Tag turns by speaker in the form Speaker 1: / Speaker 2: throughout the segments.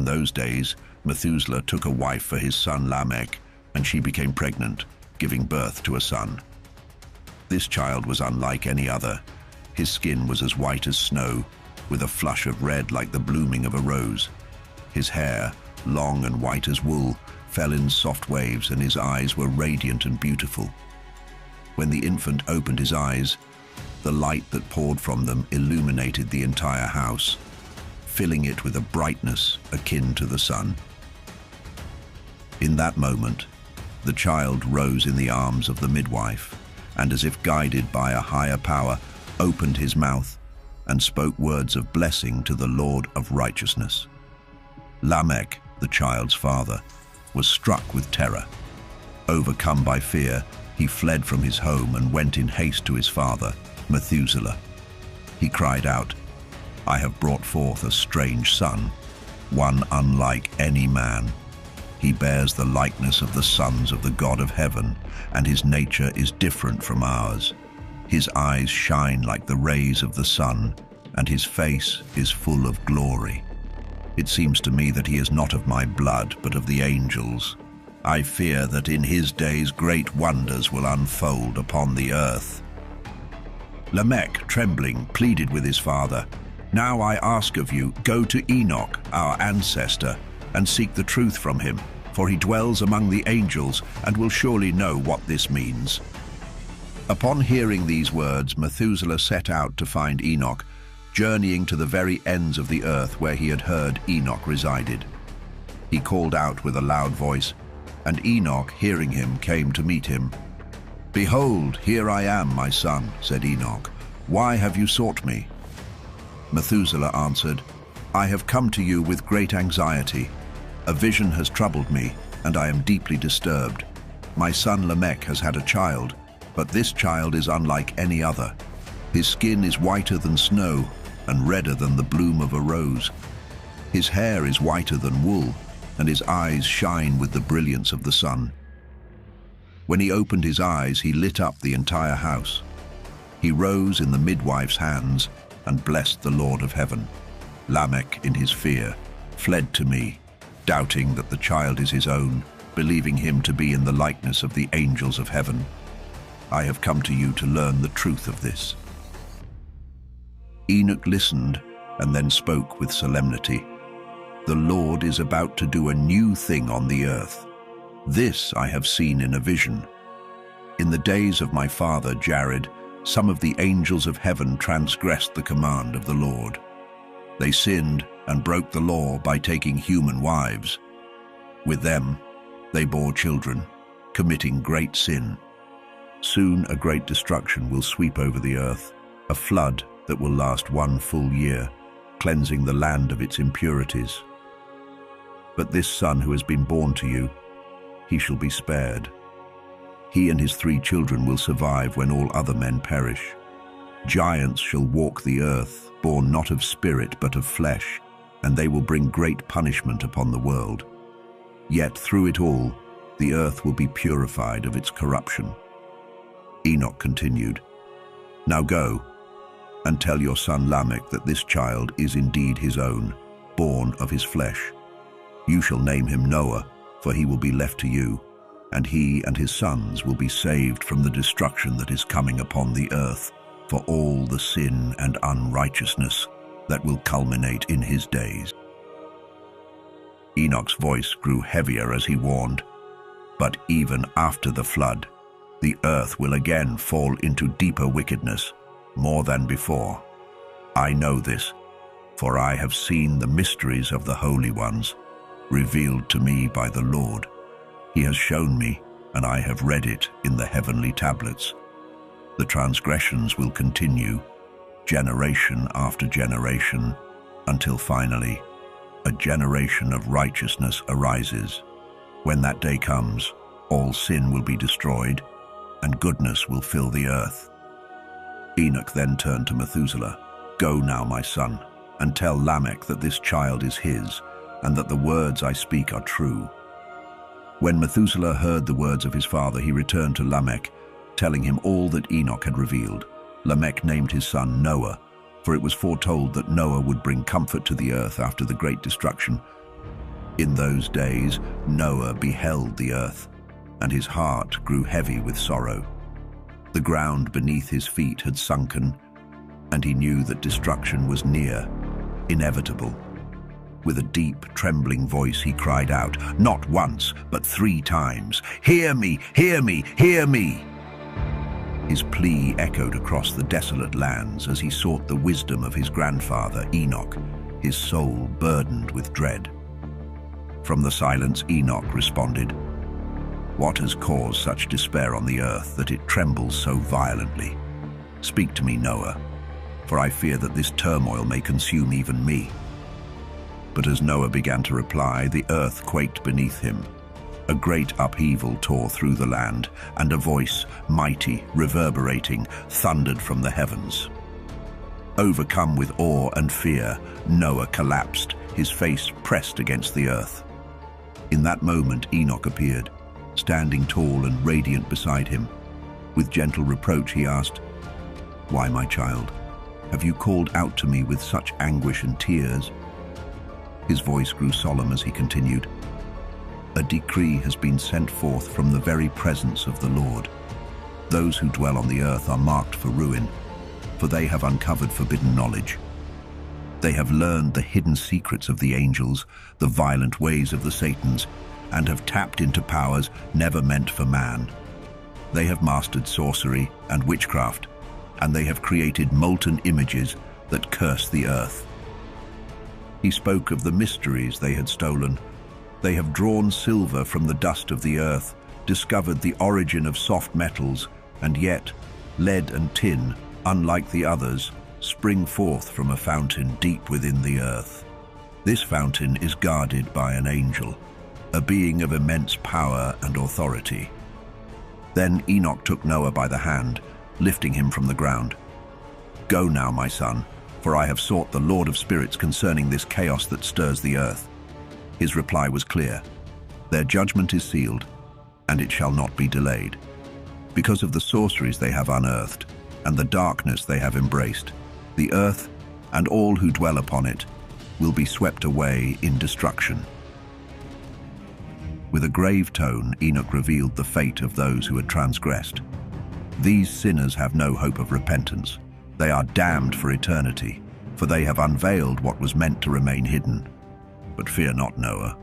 Speaker 1: In those days, Methuselah took a wife for his son Lamech, and she became pregnant, giving birth to a son. This child was unlike any other. His skin was as white as snow, with a flush of red like the blooming of a rose. His hair, long and white as wool, fell in soft waves, and his eyes were radiant and beautiful. When the infant opened his eyes, the light that poured from them illuminated the entire house, filling it with a brightness akin to the sun. In that moment, the child rose in the arms of the midwife, and as if guided by a higher power, opened his mouth and spoke words of blessing to the Lord of righteousness. Lamech, the child's father, was struck with terror. Overcome by fear, he fled from his home and went in haste to his father, Methuselah. He cried out, "I have brought forth a strange son, one unlike any man. He bears the likeness of the sons of the God of heaven, and his nature is different from ours. His eyes shine like the rays of the sun, and his face is full of glory. It seems to me that he is not of my blood, but of the angels. I fear that in his days great wonders will unfold upon the earth." Lamech, trembling, pleaded with his father, "Now I ask of you, go to Enoch, our ancestor, and seek the truth from him, for he dwells among the angels and will surely know what this means." Upon hearing these words, Methuselah set out to find Enoch, journeying to the very ends of the earth where he had heard Enoch resided. He called out with a loud voice, and Enoch, hearing him, came to meet him. "Behold, here I am, my son," said Enoch. "Why have you sought me?" Methuselah answered, "I have come to you with great anxiety. A vision has troubled me, and I am deeply disturbed. My son Lamech has had a child, but this child is unlike any other. His skin is whiter than snow and redder than the bloom of a rose. His hair is whiter than wool, and his eyes shine with the brilliance of the sun. When he opened his eyes, he lit up the entire house. He rose in the midwife's hands and blessed the Lord of heaven. Lamech, in his fear, fled to me, doubting that the child is his own, believing him to be in the likeness of the angels of heaven. I have come to you to learn the truth of this." Enoch listened and then spoke with solemnity. "The Lord is about to do a new thing on the earth. This I have seen in a vision. In the days of my father Jared, some of the angels of heaven transgressed the command of the Lord. They sinned and broke the law by taking human wives. With them, they bore children, committing great sin. Soon a great destruction will sweep over the earth, a flood that will last 1 full year, cleansing the land of its impurities. But this son who has been born to you, he shall be spared. He and his 3 children will survive when all other men perish. Giants shall walk the earth, born not of spirit but of flesh, and they will bring great punishment upon the world. Yet through it all, the earth will be purified of its corruption." Enoch continued, "Now go and tell your son Lamech that this child is indeed his own, born of his flesh. You shall name him Noah, for he will be left to you, and he and his sons will be saved from the destruction that is coming upon the earth, for all the sin and unrighteousness that will culminate in his days." Enoch's voice grew heavier as he warned, "But even after the flood, the earth will again fall into deeper wickedness, more than before. I know this, for I have seen the mysteries of the holy ones, revealed to me by the Lord. He has shown me, and I have read it in the heavenly tablets. The transgressions will continue, generation after generation, until finally, a generation of righteousness arises. When that day comes, all sin will be destroyed, and goodness will fill the earth." Enoch then turned to Methuselah. "Go now, my son, and tell Lamech that this child is his, and that the words I speak are true." When Methuselah heard the words of his father, he returned to Lamech, telling him all that Enoch had revealed. Lamech named his son Noah, for it was foretold that Noah would bring comfort to the earth after the great destruction. In those days, Noah beheld the earth, and his heart grew heavy with sorrow. The ground beneath his feet had sunken, and he knew that destruction was near, inevitable. With a deep, trembling voice he cried out, not once, but 3 times, "Hear me, hear me, hear me!" His plea echoed across the desolate lands as he sought the wisdom of his grandfather, Enoch, his soul burdened with dread. From the silence, Enoch responded, "What has caused such despair on the earth that it trembles so violently? Speak to me, Noah, for I fear that this turmoil may consume even me." But as Noah began to reply, the earth quaked beneath him. A great upheaval tore through the land, and a voice, mighty, reverberating, thundered from the heavens. Overcome with awe and fear, Noah collapsed, his face pressed against the earth. In that moment, Enoch appeared, standing tall and radiant beside him. With gentle reproach, he asked, "Why, my child, have you called out to me with such anguish and tears?" His voice grew solemn as he continued, "A decree has been sent forth from the very presence of the Lord. Those who dwell on the earth are marked for ruin, for they have uncovered forbidden knowledge. They have learned the hidden secrets of the angels, the violent ways of the Satans, and have tapped into powers never meant for man. They have mastered sorcery and witchcraft, and they have created molten images that curse the earth." He spoke of the mysteries they had stolen. They have drawn silver from the dust of the earth, discovered the origin of soft metals, and yet lead and tin, unlike the others, spring forth from a fountain deep within the earth. This fountain is guarded by an angel, a being of immense power and authority. Then Enoch took Noah by the hand, lifting him from the ground. "Go now, my son, for I have sought the Lord of spirits concerning this chaos that stirs the earth." His reply was clear. "Their judgment is sealed, and it shall not be delayed. Because of the sorceries they have unearthed, and the darkness they have embraced, the earth and all who dwell upon it will be swept away in destruction." With a grave tone, Enoch revealed the fate of those who had transgressed. "These sinners have no hope of repentance. They are damned for eternity, for they have unveiled what was meant to remain hidden. But fear not, Noah,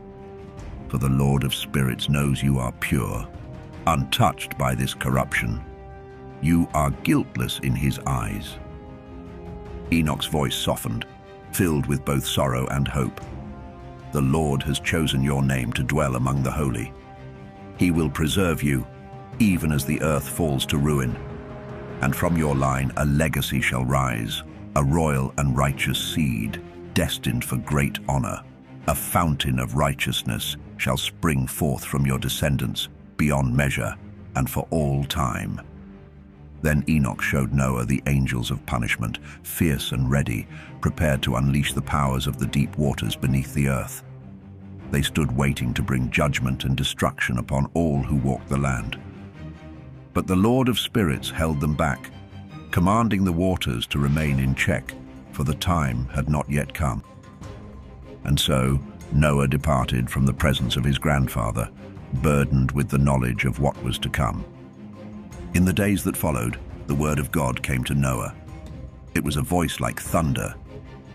Speaker 1: for the Lord of spirits knows you are pure, untouched by this corruption. You are guiltless in his eyes." Enoch's voice softened, filled with both sorrow and hope. "The Lord has chosen your name to dwell among the holy. He will preserve you, even as the earth falls to ruin. And from your line a legacy shall rise, a royal and righteous seed, destined for great honor. A fountain of righteousness shall spring forth from your descendants, beyond measure and for all time." Then Enoch showed Noah the angels of punishment, fierce and ready, prepared to unleash the powers of the deep waters beneath the earth. They stood waiting to bring judgment and destruction upon all who walked the land. But the Lord of spirits held them back, commanding the waters to remain in check, for the time had not yet come. And so Noah departed from the presence of his grandfather, burdened with the knowledge of what was to come. In the days that followed, the word of God came to Noah. It was a voice like thunder,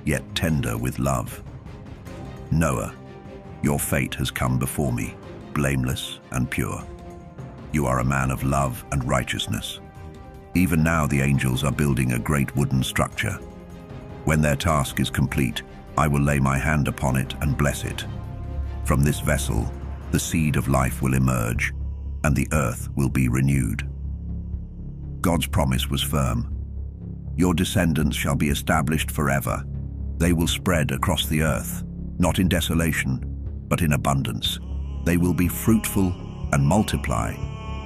Speaker 1: yet tender with love. "Noah, your fate has come before me, blameless and pure. You are a man of love and righteousness. Even now the angels are building a great wooden structure. When their task is complete, I will lay my hand upon it and bless it. From this vessel, the seed of life will emerge, and the earth will be renewed." God's promise was firm. "Your descendants shall be established forever. They will spread across the earth, not in desolation, but in abundance. They will be fruitful and multiply,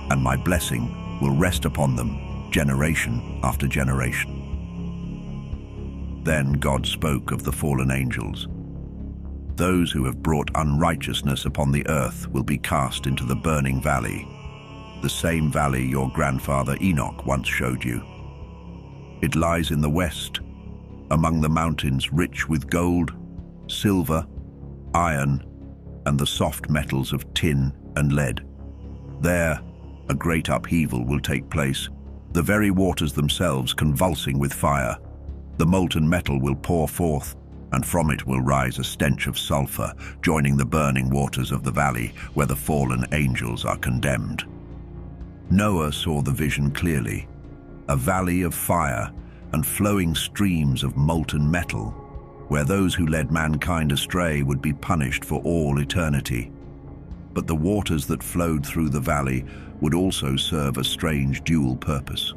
Speaker 1: and my blessing will rest upon them generation after generation." Then God spoke of the fallen angels. "Those who have brought unrighteousness upon the earth will be cast into the burning valley, the same valley your grandfather Enoch once showed you. It lies in the west, among the mountains rich with gold, silver, iron, and the soft metals of tin and lead. There, a great upheaval will take place, the very waters themselves convulsing with fire. The molten metal will pour forth, and from it will rise a stench of sulfur, joining the burning waters of the valley where the fallen angels are condemned. Noah saw the vision clearly, a valley of fire and flowing streams of molten metal, where those who led mankind astray would be punished for all eternity. But the waters that flowed through the valley would also serve a strange dual purpose.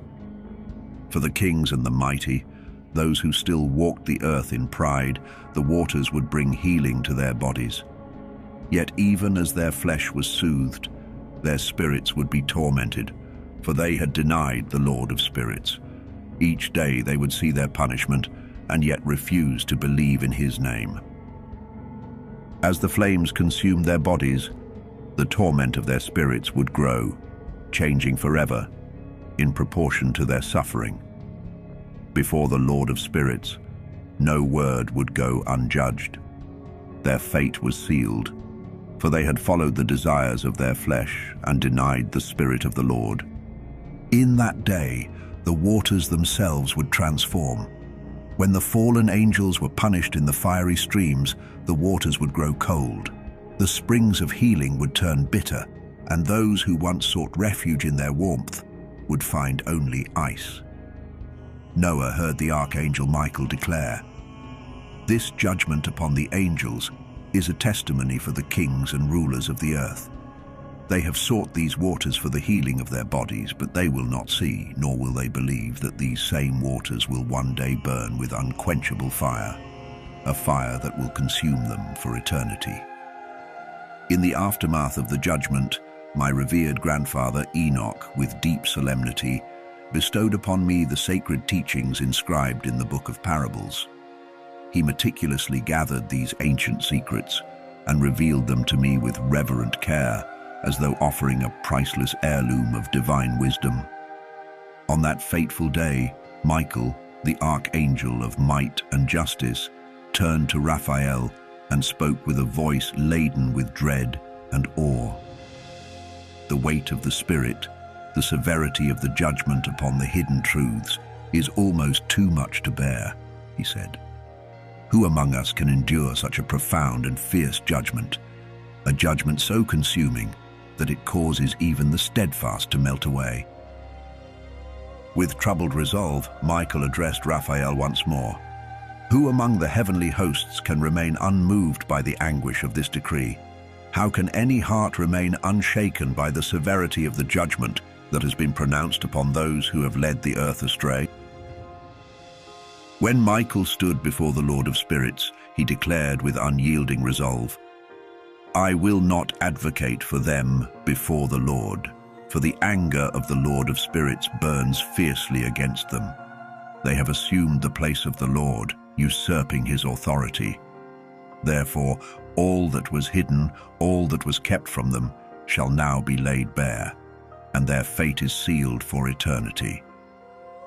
Speaker 1: For the kings and the mighty, those who still walked the earth in pride, the waters would bring healing to their bodies. Yet even as their flesh was soothed, their spirits would be tormented, for they had denied the Lord of spirits. Each day they would see their punishment, and yet refuse to believe in his name. As the flames consumed their bodies, the torment of their spirits would grow, changing forever, in proportion to their suffering. Before the Lord of spirits, no word would go unjudged. Their fate was sealed, for they had followed the desires of their flesh and denied the Spirit of the Lord. In that day, the waters themselves would transform. When the fallen angels were punished in the fiery streams, the waters would grow cold. The springs of healing would turn bitter, and those who once sought refuge in their warmth would find only ice. Noah heard the archangel Michael declare, "This judgment upon the angels is a testimony for the kings and rulers of the earth. They have sought these waters for the healing of their bodies, but they will not see, nor will they believe that these same waters will one day burn with unquenchable fire, a fire that will consume them for eternity." In the aftermath of the judgment, my revered grandfather Enoch, with deep solemnity, bestowed upon me the sacred teachings inscribed in the Book of Parables. He meticulously gathered these ancient secrets and revealed them to me with reverent care, as though offering a priceless heirloom of divine wisdom. On that fateful day, Michael, the archangel of might and justice, turned to Raphael and spoke with a voice laden with dread and awe. "The weight of the Spirit, the severity of the judgment upon the hidden truths, is almost too much to bear," he said. "Who among us can endure such a profound and fierce judgment, a judgment so consuming that it causes even the steadfast to melt away?" With troubled resolve, Michael addressed Raphael once more. "Who among the heavenly hosts can remain unmoved by the anguish of this decree? How can any heart remain unshaken by the severity of the judgment that has been pronounced upon those who have led the earth astray?" When Michael stood before the Lord of Spirits, he declared with unyielding resolve, "I will not advocate for them before the Lord, for the anger of the Lord of Spirits burns fiercely against them. They have assumed the place of the Lord, usurping his authority. Therefore, all that was hidden, all that was kept from them, shall now be laid bare, and their fate is sealed for eternity.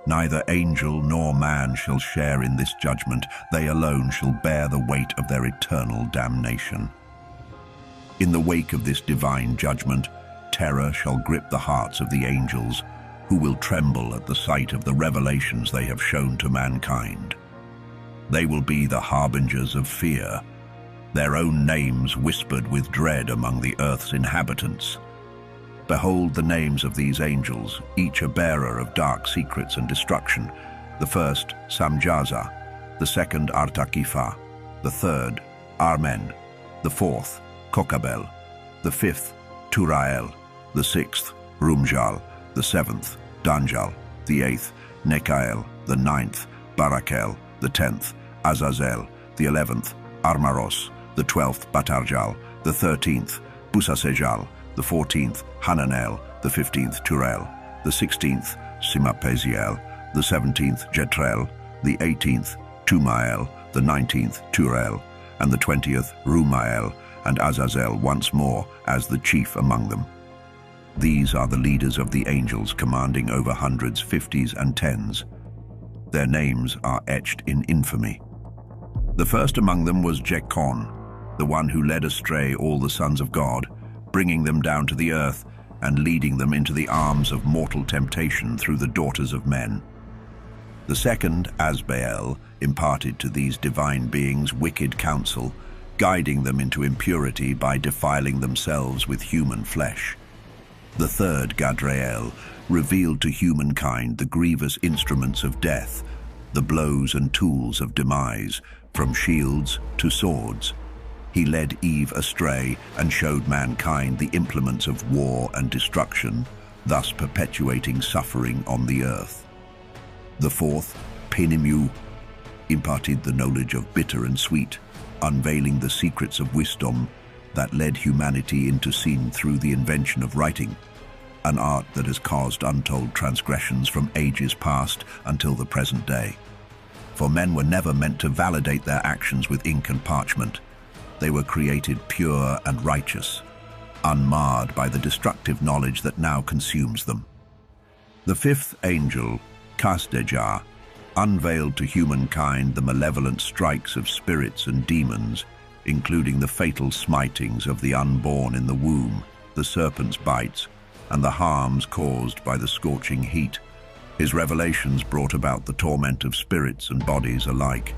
Speaker 1: Neither angel nor man shall share in this judgment. They alone shall bear the weight of their eternal damnation. In the wake of this divine judgment, terror shall grip the hearts of the angels, who will tremble at the sight of the revelations they have shown to mankind. They will be the harbingers of fear, their own names whispered with dread among the earth's inhabitants. Behold the names of these angels, each a bearer of dark secrets and destruction. The first, Samjaza; the second, Artakifa; the third, Armen; the fourth, Kokabel; the fifth, Turael; the sixth, Rumjal; the seventh, Danjal; the eighth, Nekael; the ninth, Barakel; the 10th, Azazel; the 11th, Armaros; the 12th, Batarjal; the 13th, Busasejal; the 14th, Hananel; the 15th, Turel; the 16th, Simapeziel; the 17th, Jetrel; the 18th, Tumael; the 19th, Turel; and the 20th, Rumael, and Azazel once more as the chief among them. These are the leaders of the angels commanding over hundreds, fifties, and tens. Their names are etched in infamy. The first among them was Jekon, the one who led astray all the sons of God, bringing them down to the earth and leading them into the arms of mortal temptation through the daughters of men. The second, Asbael, imparted to these divine beings wicked counsel, guiding them into impurity by defiling themselves with human flesh. The third, Gadrael, revealed to humankind the grievous instruments of death, the blows and tools of demise, from shields to swords. He led Eve astray and showed mankind the implements of war and destruction, thus perpetuating suffering on the earth. The fourth, Penimu, imparted the knowledge of bitter and sweet, unveiling the secrets of wisdom that led humanity into sin through the invention of writing, an art that has caused untold transgressions from ages past until the present day. For men were never meant to validate their actions with ink and parchment. They were created pure and righteous, unmarred by the destructive knowledge that now consumes them. The fifth angel, Kasdejar, unveiled to humankind the malevolent strikes of spirits and demons, including the fatal smitings of the unborn in the womb, the serpent's bites, and the harms caused by the scorching heat. His revelations brought about the torment of spirits and bodies alike.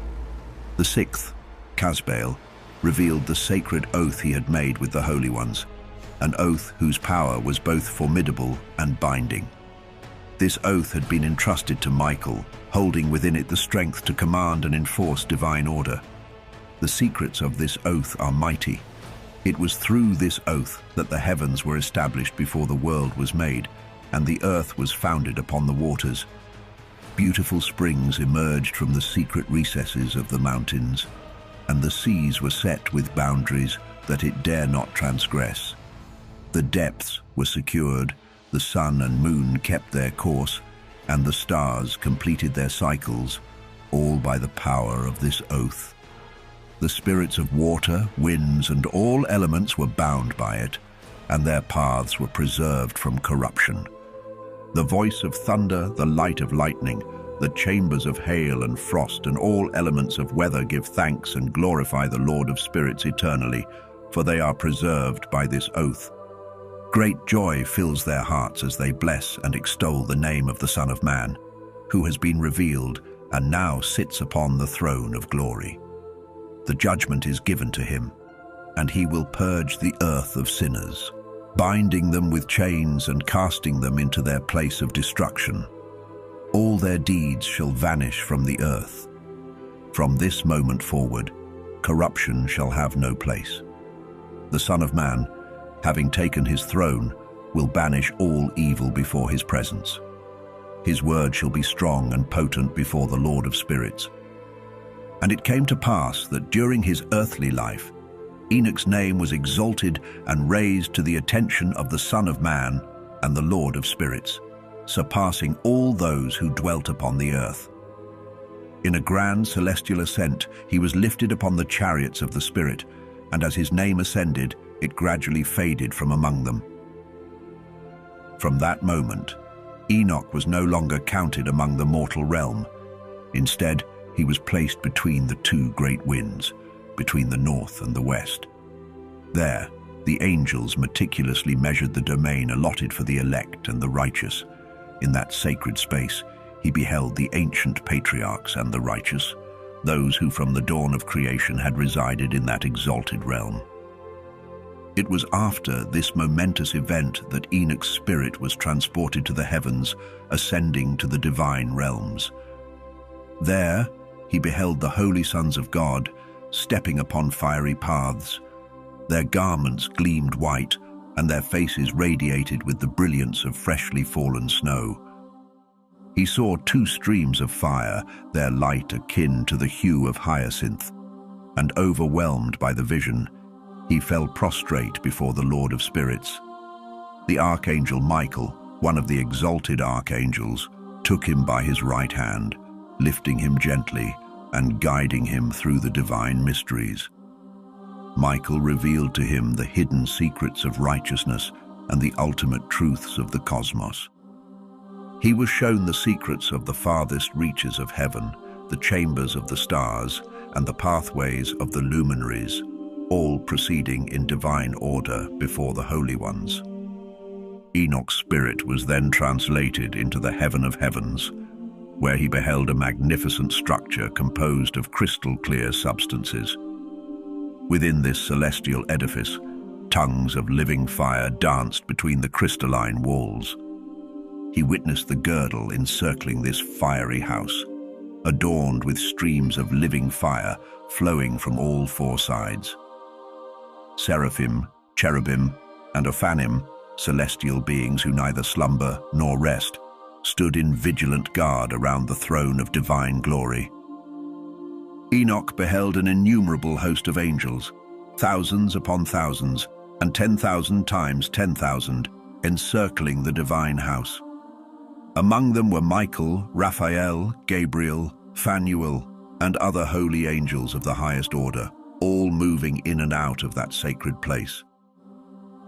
Speaker 1: The sixth, Casbael, revealed the sacred oath he had made with the holy ones, an oath whose power was both formidable and binding. This oath had been entrusted to Michael, holding within it the strength to command and enforce divine order. The secrets of this oath are mighty. It was through this oath that the heavens were established before the world was made, and the earth was founded upon the waters. Beautiful springs emerged from the secret recesses of the mountains, and the seas were set with boundaries that it dare not transgress. The depths were secured, the sun and moon kept their course, and the stars completed their cycles, all by the power of this oath. The spirits of water, winds, and all elements were bound by it, and their paths were preserved from corruption. The voice of thunder, the light of lightning, the chambers of hail and frost, and all elements of weather give thanks and glorify the Lord of spirits eternally, for they are preserved by this oath. Great joy fills their hearts as they bless and extol the name of the Son of Man, who has been revealed and now sits upon the throne of glory. The judgment is given to him, and he will purge the earth of sinners, binding them with chains and casting them into their place of destruction. All their deeds shall vanish from the earth. From this moment forward, corruption shall have no place. The Son of Man, having taken his throne, will banish all evil before his presence. His word shall be strong and potent before the Lord of spirits. And it came to pass that during his earthly life, Enoch's name was exalted and raised to the attention of the Son of Man and the Lord of spirits, surpassing all those who dwelt upon the earth. In a grand celestial ascent, he was lifted upon the chariots of the Spirit, and as his name ascended, it gradually faded from among them. From that moment, Enoch was no longer counted among the mortal realm. Instead, he was placed between the two great winds, between the north and the west. There, the angels meticulously measured the domain allotted for the elect and the righteous. In that sacred space, he beheld the ancient patriarchs and the righteous, those who from the dawn of creation had resided in that exalted realm. It was after this momentous event that Enoch's spirit was transported to the heavens, ascending to the divine realms. There, he beheld the holy sons of God, stepping upon fiery paths. Their garments gleamed white, and their faces radiated with the brilliance of freshly fallen snow. He saw two streams of fire, their light akin to the hue of hyacinth, and overwhelmed by the vision, he fell prostrate before the Lord of spirits. The archangel Michael, one of the exalted archangels, took him by his right hand, lifting him gently and guiding him through the divine mysteries. Michael revealed to him the hidden secrets of righteousness and the ultimate truths of the cosmos. He was shown the secrets of the farthest reaches of heaven, the chambers of the stars, and the pathways of the luminaries. all proceeding in divine order before the holy ones. Enoch's spirit was then translated into the heaven of heavens, where he beheld a magnificent structure composed of crystal-clear substances. Within this celestial edifice, tongues of living fire danced between the crystalline walls. He witnessed the girdle encircling this fiery house, adorned with streams of living fire flowing from all four sides. Seraphim, cherubim, and Ophanim, celestial beings who neither slumber nor rest, stood in vigilant guard around the throne of divine glory. Enoch beheld an innumerable host of angels, thousands upon thousands, and 10,000 times 10,000, encircling the divine house. Among them were Michael, Raphael, Gabriel, Phanuel, and other holy angels of the highest order, all moving in and out of that sacred place.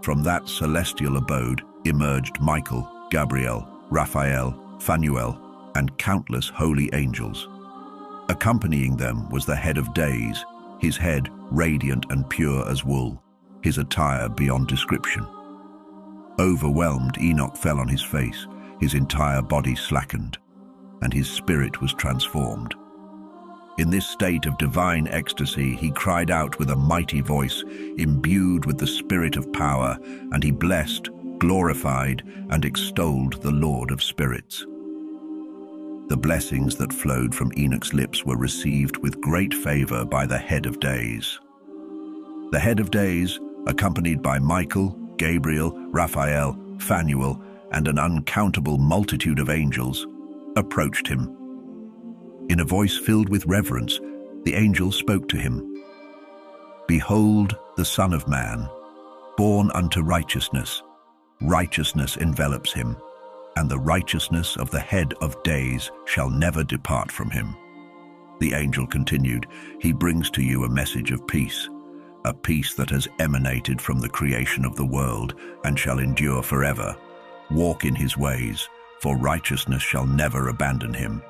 Speaker 1: From that celestial abode emerged Michael, Gabriel, Raphael, Phanuel, and countless holy angels. Accompanying them was the head of days, his head radiant and pure as wool, his attire beyond description. Overwhelmed, Enoch fell on his face, his entire body slackened, and his spirit was transformed. In this state of divine ecstasy, he cried out with a mighty voice, imbued with the spirit of power, and he blessed, glorified, and extolled the Lord of spirits. The blessings that flowed from Enoch's lips were received with great favor by the head of days. The head of days, accompanied by Michael, Gabriel, Raphael, Phanuel, and an uncountable multitude of angels, approached him. In a voice filled with reverence, the angel spoke to him. "Behold the Son of Man, born unto righteousness. Righteousness envelops him, and the righteousness of the head of days shall never depart from him." The angel continued, "He brings to you a message of peace, a peace that has emanated from the creation of the world and shall endure forever. Walk in his ways, for righteousness shall never abandon him.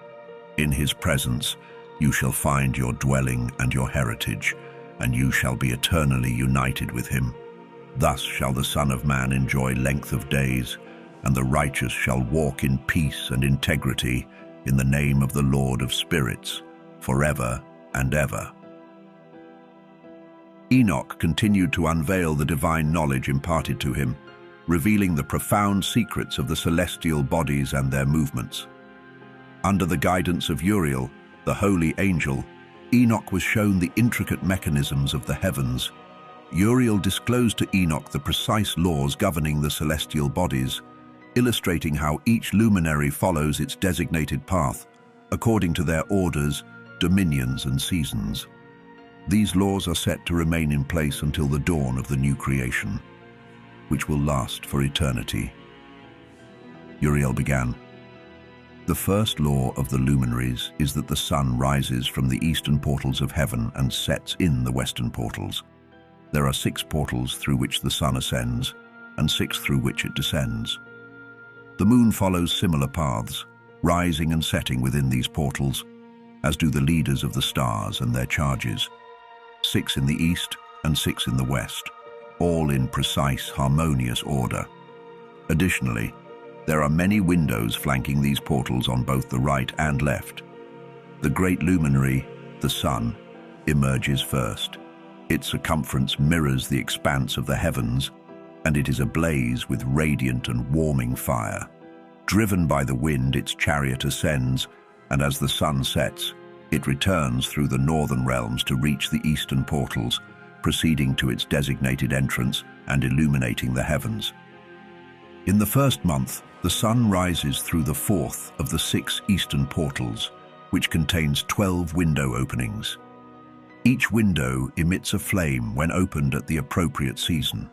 Speaker 1: In his presence you shall find your dwelling and your heritage, and you shall be eternally united with him. Thus shall the Son of Man enjoy length of days, and the righteous shall walk in peace and integrity in the name of the Lord of spirits, forever and ever." Enoch continued to unveil the divine knowledge imparted to him, revealing the profound secrets of the celestial bodies and their movements. Under the guidance of Uriel, the holy angel, Enoch was shown the intricate mechanisms of the heavens. Uriel disclosed to Enoch the precise laws governing the celestial bodies, illustrating how each luminary follows its designated path, according to their orders, dominions, and seasons. These laws are set to remain in place until the dawn of the new creation, which will last for eternity. Uriel began, "The first law of the luminaries is that the sun rises from the eastern portals of heaven and sets in the western portals. There are 6 portals through which the sun ascends, and 6 through which it descends. The moon follows similar paths, rising and setting within these portals, as do the leaders of the stars and their charges, 6 in the east and 6 in the west, all in precise, harmonious order. Additionally, there are many windows flanking these portals on both the right and left. The great luminary, the sun, emerges first. Its circumference mirrors the expanse of the heavens, and it is ablaze with radiant and warming fire. Driven by the wind, its chariot ascends, and as the sun sets, it returns through the northern realms to reach the eastern portals, proceeding to its designated entrance and illuminating the heavens. In the first month, the sun rises through the 4th of the 6 eastern portals, which contains 12 window openings. Each window emits a flame when opened at the appropriate season.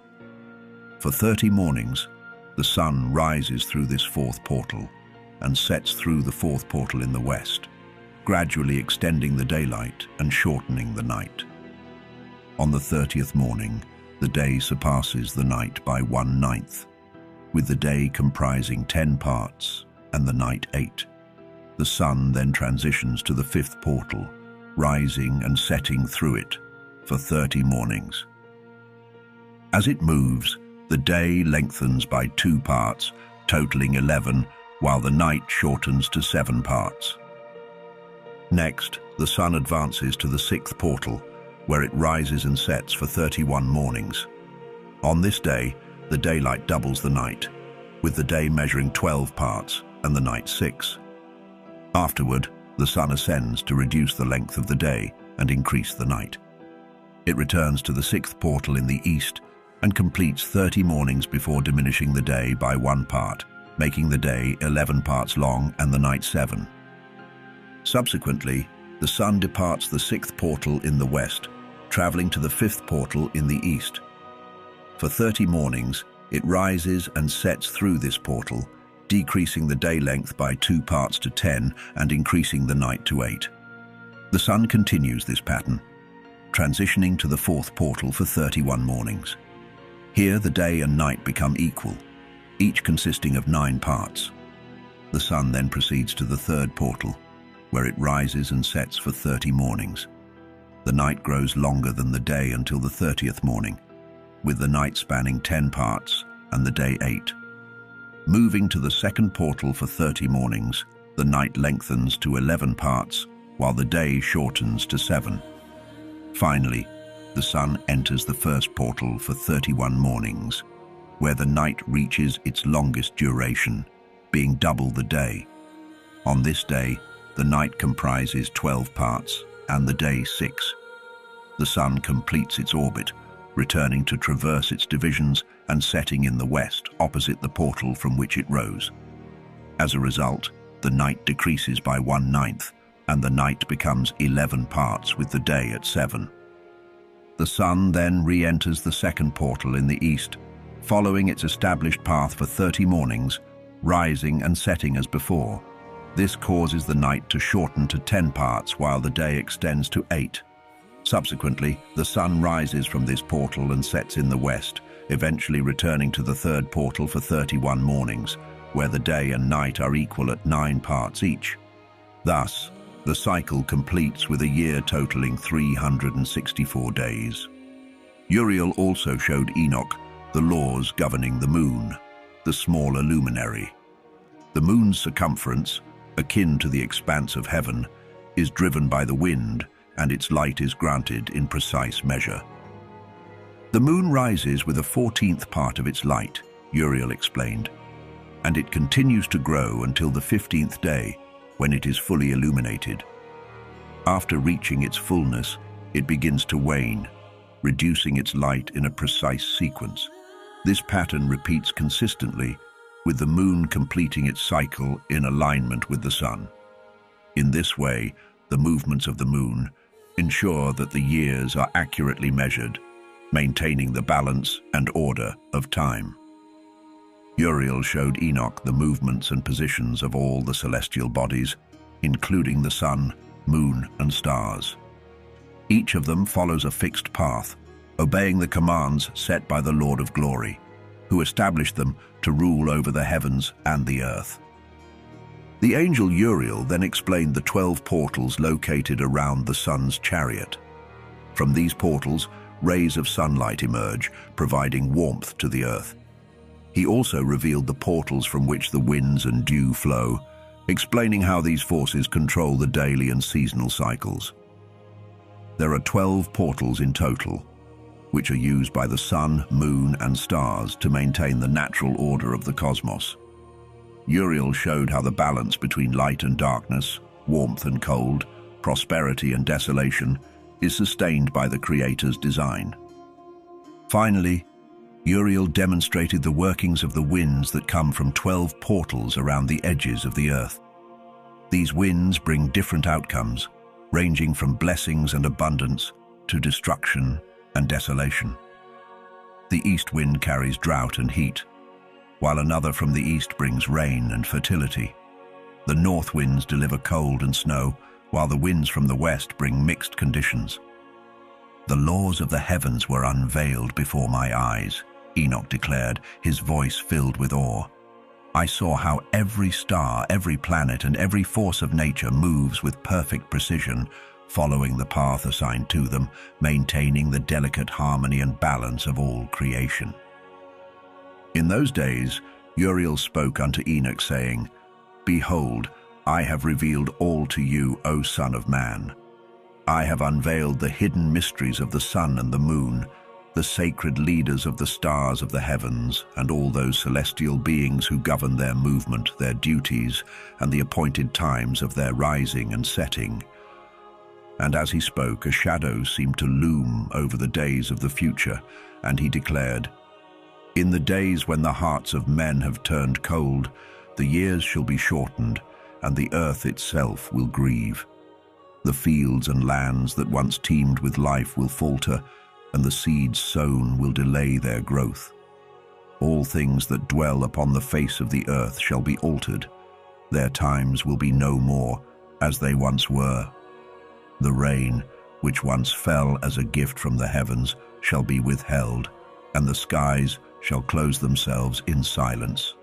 Speaker 1: For 30 mornings, the sun rises through this 4th portal and sets through the 4th portal in the west, gradually extending the daylight and shortening the night. On the 30th morning, the day surpasses the night by 1/9, with the day comprising 10 parts and the night 8. The sun then transitions to the 5th portal, rising and setting through it, for 30 mornings. As it moves, the day lengthens by 2 parts, totaling 11, while the night shortens to 7 parts. Next, the sun advances to the 6th portal, where it rises and sets for 31 mornings. On this day, the daylight doubles the night, with the day measuring 12 parts and the night 6. Afterward, the sun ascends to reduce the length of the day and increase the night. It returns to the 6th portal in the east and completes 30 mornings before diminishing the day by 1 part, making the day 11 parts long and the night 7. Subsequently, the sun departs the 6th portal in the west, traveling to the 5th portal in the east. For 30 mornings, it rises and sets through this portal, decreasing the day length by 2 parts to 10 and increasing the night to 8. The sun continues this pattern, transitioning to the 4th portal for 31 mornings. Here, the day and night become equal, each consisting of 9 parts. The sun then proceeds to the 3rd portal, where it rises and sets for 30 mornings. The night grows longer than the day until the 30th morning, with the night spanning 10 parts and the day 8. Moving to the 2nd portal for 30 mornings, the night lengthens to 11 parts, while the day shortens to 7. Finally, the sun enters the 1st portal for 31 mornings, where the night reaches its longest duration, being double the day. On this day, the night comprises 12 parts and the day 6. The sun completes its orbit, returning to traverse its divisions and setting in the west opposite the portal from which it rose. As a result, the night decreases by 1/9, and the night becomes 11 parts with the day at 7. The sun then re-enters the 2nd portal in the east, following its established path for 30 mornings, rising and setting as before. This causes the night to shorten to 10 parts while the day extends to 8. Subsequently, the sun rises from this portal and sets in the west, eventually returning to the 3rd portal for 31 mornings, where the day and night are equal at 9 parts each. Thus, the cycle completes with a year totaling 364 days. Uriel also showed Enoch the laws governing the moon, the smaller luminary. The moon's circumference, akin to the expanse of heaven, is driven by the wind, and its light is granted in precise measure. The moon rises with a 14th part of its light, Uriel explained, and it continues to grow until the 15th day, when it is fully illuminated. After reaching its fullness, it begins to wane, reducing its light in a precise sequence. This pattern repeats consistently, with the moon completing its cycle in alignment with the sun. In this way, the movements of the moon ensure that the years are accurately measured, maintaining the balance and order of time. Uriel showed Enoch the movements and positions of all the celestial bodies, including the sun, moon, and stars. Each of them follows a fixed path, obeying the commands set by the Lord of Glory, who established them to rule over the heavens and the earth. The angel Uriel then explained the 12 portals located around the sun's chariot. From these portals, rays of sunlight emerge, providing warmth to the earth. He also revealed the portals from which the winds and dew flow, explaining how these forces control the daily and seasonal cycles. There are 12 portals in total, which are used by the sun, moon, and stars to maintain the natural order of the cosmos. Uriel showed how the balance between light and darkness, warmth and cold, prosperity and desolation is sustained by the Creator's design. Finally, Uriel demonstrated the workings of the winds that come from 12 portals around the edges of the earth. These winds bring different outcomes, ranging from blessings and abundance to destruction and desolation. The east wind carries drought and heat, while another from the east brings rain and fertility. The north winds deliver cold and snow, while the winds from the west bring mixed conditions. The laws of the heavens were unveiled before my eyes, Enoch declared, his voice filled with awe. I saw how every star, every planet, and every force of nature moves with perfect precision, following the path assigned to them, maintaining the delicate harmony and balance of all creation. In those days, Uriel spoke unto Enoch, saying, Behold, I have revealed all to you, O Son of Man. I have unveiled the hidden mysteries of the sun and the moon, the sacred leaders of the stars of the heavens, and all those celestial beings who govern their movement, their duties, and the appointed times of their rising and setting. And as he spoke, a shadow seemed to loom over the days of the future, and he declared, In the days when the hearts of men have turned cold, the years shall be shortened, and the earth itself will grieve. The fields and lands that once teemed with life will falter, and the seeds sown will delay their growth. All things that dwell upon the face of the earth shall be altered. Their times will be no more as they once were. The rain, which once fell as a gift from the heavens, shall be withheld, and the skies shall close themselves in silence.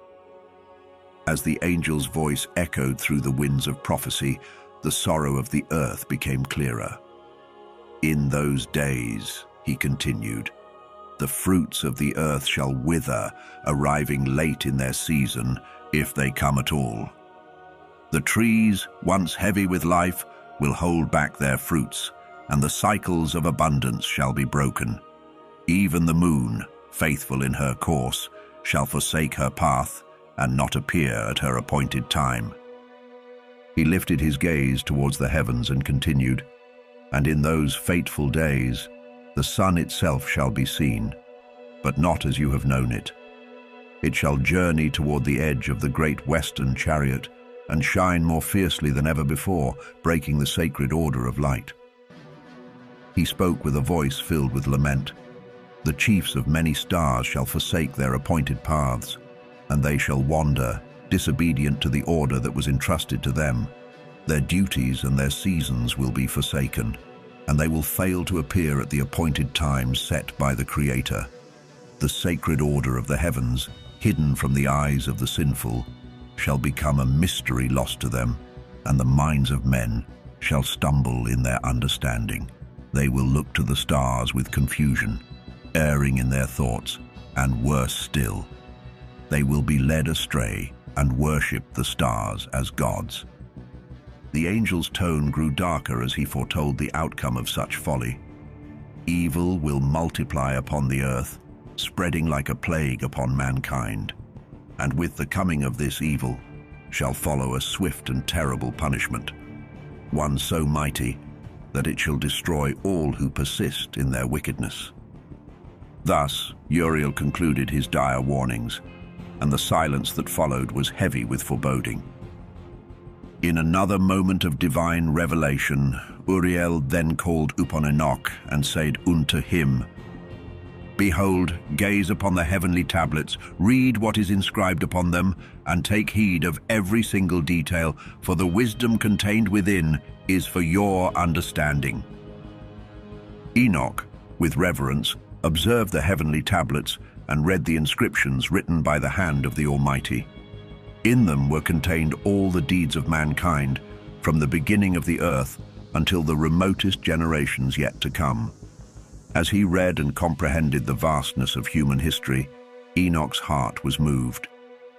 Speaker 1: As the angel's voice echoed through the winds of prophecy, the sorrow of the earth became clearer. In those days, he continued, the fruits of the earth shall wither, arriving late in their season, if they come at all. The trees, once heavy with life, will hold back their fruits, and the cycles of abundance shall be broken. Even the moon, faithful in her course, shall forsake her path, and not appear at her appointed time. He lifted his gaze towards the heavens and continued, And in those fateful days, the sun itself shall be seen, but not as you have known it. It shall journey toward the edge of the great western chariot, and shine more fiercely than ever before, breaking the sacred order of light. He spoke with a voice filled with lament. The chiefs of many stars shall forsake their appointed paths, and they shall wander, disobedient to the order that was entrusted to them. Their duties and their seasons will be forsaken, and they will fail to appear at the appointed times set by the Creator. The sacred order of the heavens, hidden from the eyes of the sinful, shall become a mystery lost to them, and the minds of men shall stumble in their understanding. They will look to the stars with confusion, erring in their thoughts, and worse still, they will be led astray and worship the stars as gods. The angel's tone grew darker as he foretold the outcome of such folly. Evil will multiply upon the earth, spreading like a plague upon mankind. And with the coming of this evil shall follow a swift and terrible punishment, one so mighty that it shall destroy all who persist in their wickedness. Thus, Uriel concluded his dire warnings, and the silence that followed was heavy with foreboding. In another moment of divine revelation, Uriel then called upon Enoch and said unto him, Behold, gaze upon the heavenly tablets, read what is inscribed upon them, and take heed of every single detail, for the wisdom contained within is for your understanding. Enoch, with reverence, observed the heavenly tablets and read the inscriptions written by the hand of the Almighty. In them were contained all the deeds of mankind, from the beginning of the earth until the remotest generations yet to come. As he read and comprehended the vastness of human history, Enoch's heart was moved,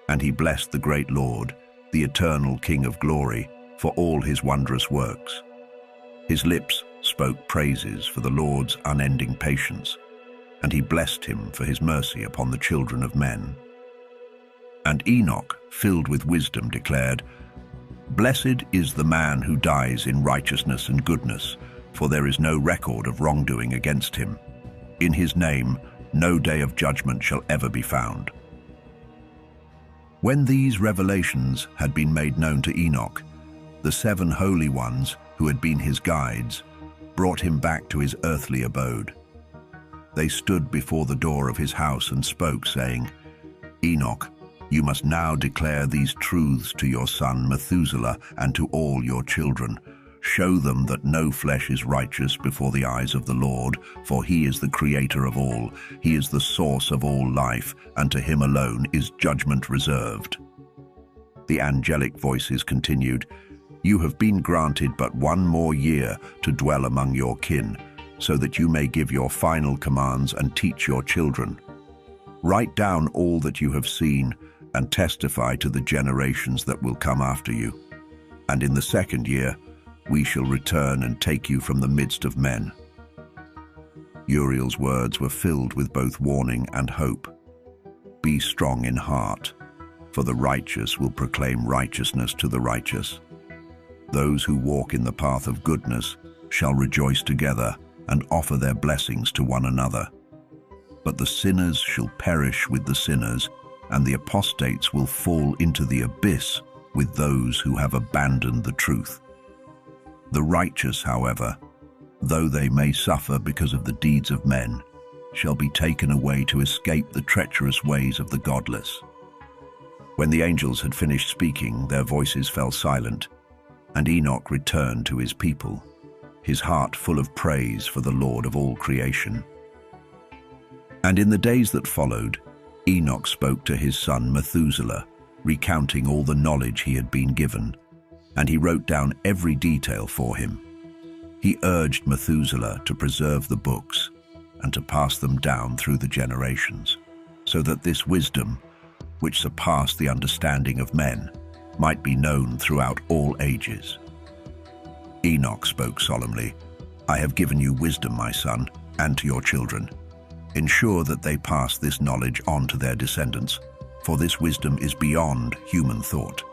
Speaker 1: and he blessed the great Lord, the eternal King of glory, for all his wondrous works. His lips spoke praises for the Lord's unending patience, and he blessed him for his mercy upon the children of men. And Enoch, filled with wisdom, declared, Blessed is the man who dies in righteousness and goodness, for there is no record of wrongdoing against him. In his name, no day of judgment shall ever be found. When these revelations had been made known to Enoch, the 7 holy ones, who had been his guides, brought him back to his earthly abode. They stood before the door of his house and spoke, saying, Enoch, you must now declare these truths to your son Methuselah and to all your children. Show them that no flesh is righteous before the eyes of the Lord, for he is the creator of all. He is the source of all life, and to him alone is judgment reserved. The angelic voices continued, You have been granted but one more year to dwell among your kin, so that you may give your final commands and teach your children. Write down all that you have seen and testify to the generations that will come after you. And in the second year, we shall return and take you from the midst of men." Uriel's words were filled with both warning and hope. "Be strong in heart, for the righteous will proclaim righteousness to the righteous. Those who walk in the path of goodness shall rejoice together and offer their blessings to one another. But the sinners shall perish with the sinners, and the apostates will fall into the abyss with those who have abandoned the truth. The righteous, however, though they may suffer because of the deeds of men, shall be taken away to escape the treacherous ways of the godless." When the angels had finished speaking, their voices fell silent, and Enoch returned to his people, his heart full of praise for the Lord of all creation. And in the days that followed, Enoch spoke to his son Methuselah, recounting all the knowledge he had been given, and he wrote down every detail for him. He urged Methuselah to preserve the books and to pass them down through the generations, so that this wisdom, which surpassed the understanding of men, might be known throughout all ages. Enoch spoke solemnly, "I have given you wisdom, my son, and to your children. Ensure that they pass this knowledge on to their descendants, for this wisdom is beyond human thought.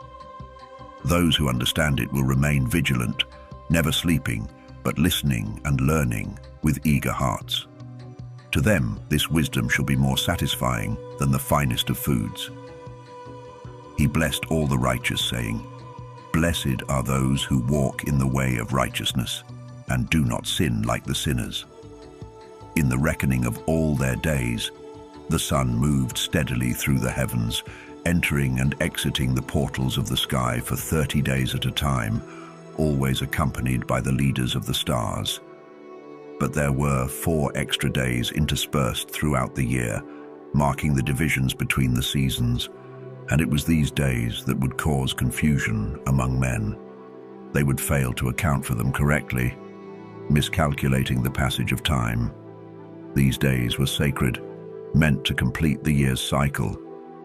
Speaker 1: Those who understand it will remain vigilant, never sleeping, but listening and learning with eager hearts. To them, this wisdom shall be more satisfying than the finest of foods." He blessed all the righteous, saying, "Blessed are those who walk in the way of righteousness, and do not sin like the sinners." In the reckoning of all their days, the sun moved steadily through the heavens, entering and exiting the portals of the sky for 30 days at a time, always accompanied by the leaders of the stars. But there were 4 extra days interspersed throughout the year, marking the divisions between the seasons, and it was these days that would cause confusion among men. They would fail to account for them correctly, miscalculating the passage of time. These days were sacred, meant to complete the year's cycle,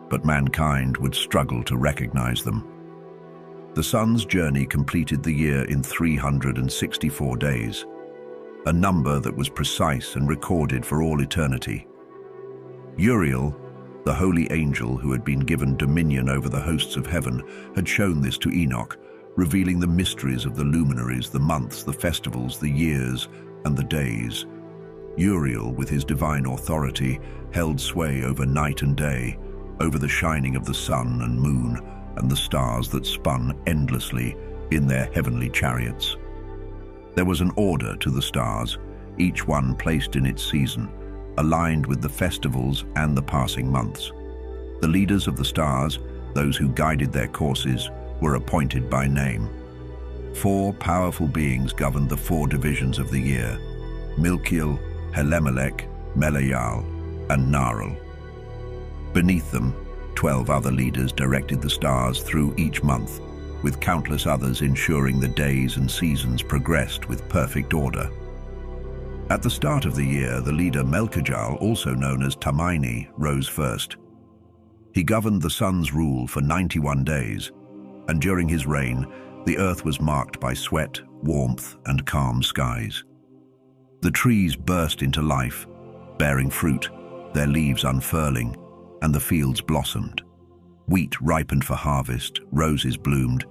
Speaker 1: but mankind would struggle to recognize them. The sun's journey completed the year in 364 days, a number that was precise and recorded for all eternity. Uriel, the holy angel who had been given dominion over the hosts of heaven, had shown this to Enoch, revealing the mysteries of the luminaries, the months, the festivals, the years, and the days. Uriel, with his divine authority, held sway over night and day, over the shining of the sun and moon, and the stars that spun endlessly in their heavenly chariots. There was an order to the stars, each one placed in its season, aligned with the festivals and the passing months. The leaders of the stars, those who guided their courses, were appointed by name. 4 powerful beings governed the 4 divisions of the year: Milkiel, Helemelech, Melayal, and Naral. Beneath them, 12 other leaders directed the stars through each month, with countless others ensuring the days and seasons progressed with perfect order. At the start of the year, the leader Melchijal, also known as Tamini, rose first. He governed the sun's rule for 91 days, and during his reign, the earth was marked by sweat, warmth, and calm skies. The trees burst into life, bearing fruit, their leaves unfurling, and the fields blossomed. Wheat ripened for harvest, roses bloomed,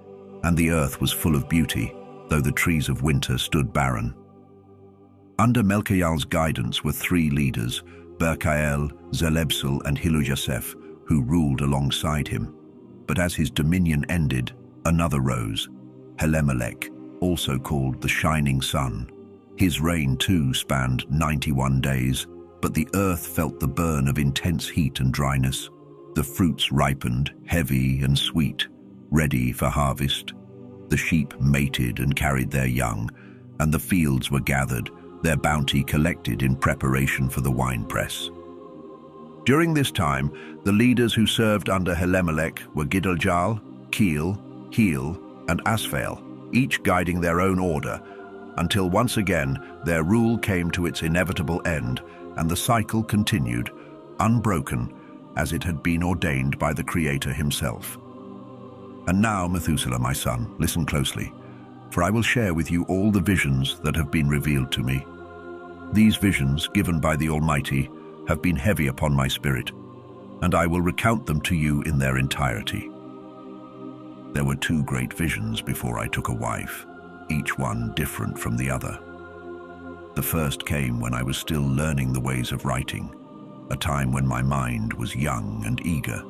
Speaker 1: and the earth was full of beauty, though the trees of winter stood barren. Under Melchial's guidance were 3 leaders, Berkael, Zelebsel, and Hilujasef, who ruled alongside him. But as his dominion ended, another rose, Helemelech, also called the Shining Sun. His reign too spanned 91 days, but the earth felt the burn of intense heat and dryness. The fruits ripened, heavy and sweet, ready for harvest. The sheep mated and carried their young, and the fields were gathered, their bounty collected in preparation for the winepress. During this time, the leaders who served under Helemelech were Gidaljal, Keel, Heel, and Asphale. each guiding their own order, until once again their rule came to its inevitable end, and the cycle continued, unbroken, as it had been ordained by the Creator himself. And now, Methuselah, my son, listen closely, for I will share with you all the visions that have been revealed to me. These visions, given by the Almighty, have been heavy upon my spirit, and I will recount them to you in their entirety. There were 2 great visions before I took a wife, each one different from the other. The first came when I was still learning the ways of writing, a time when my mind was young and eager.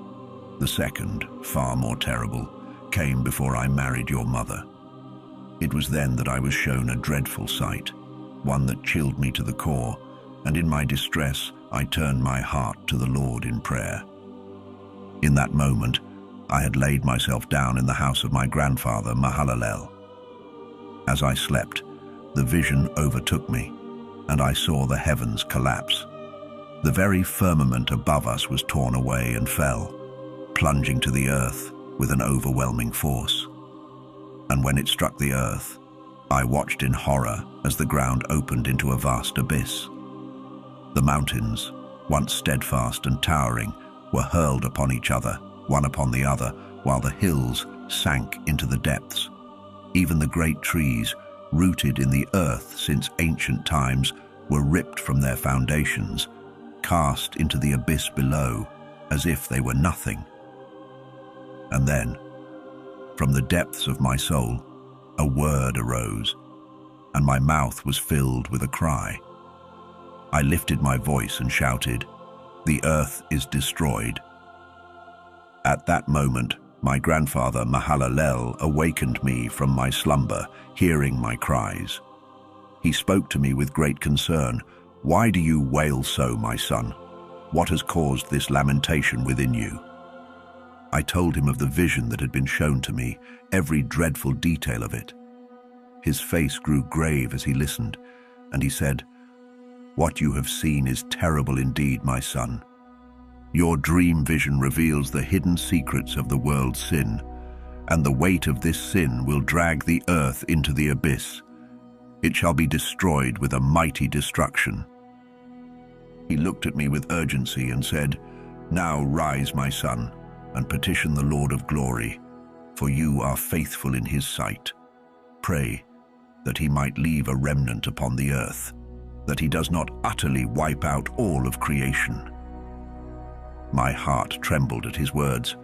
Speaker 1: The second, far more terrible, came before I married your mother. It was then that I was shown a dreadful sight, one that chilled me to the core, and in my distress I turned my heart to the Lord in prayer. In that moment, I had laid myself down in the house of my grandfather, Mahalalel. As I slept, the vision overtook me, and I saw the heavens collapse. The very firmament above us was torn away and fell, plunging to the earth with an overwhelming force. And when it struck the earth, I watched in horror as the ground opened into a vast abyss. The mountains, once steadfast and towering, were hurled upon each other, one upon the other, while the hills sank into the depths. Even the great trees, rooted in the earth since ancient times, were ripped from their foundations, cast into the abyss below, as if they were nothing. And then, from the depths of my soul, a word arose, and my mouth was filled with a cry. I lifted my voice and shouted, "The earth is destroyed." At that moment, my grandfather Mahalalel awakened me from my slumber, hearing my cries. He spoke to me with great concern. "Why do you wail so, my son? What has caused this lamentation within you?" I told him of the vision that had been shown to me, every dreadful detail of it. His face grew grave as he listened, and he said, "What you have seen is terrible indeed, my son. Your dream vision reveals the hidden secrets of the world's sin, and the weight of this sin will drag the earth into the abyss. It shall be destroyed with a mighty destruction." He looked at me with urgency and said, "Now rise, my son, and petition the Lord of glory, for you are faithful in his sight. Pray that he might leave a remnant upon the earth, that he does not utterly wipe out all of creation." My heart trembled at his words,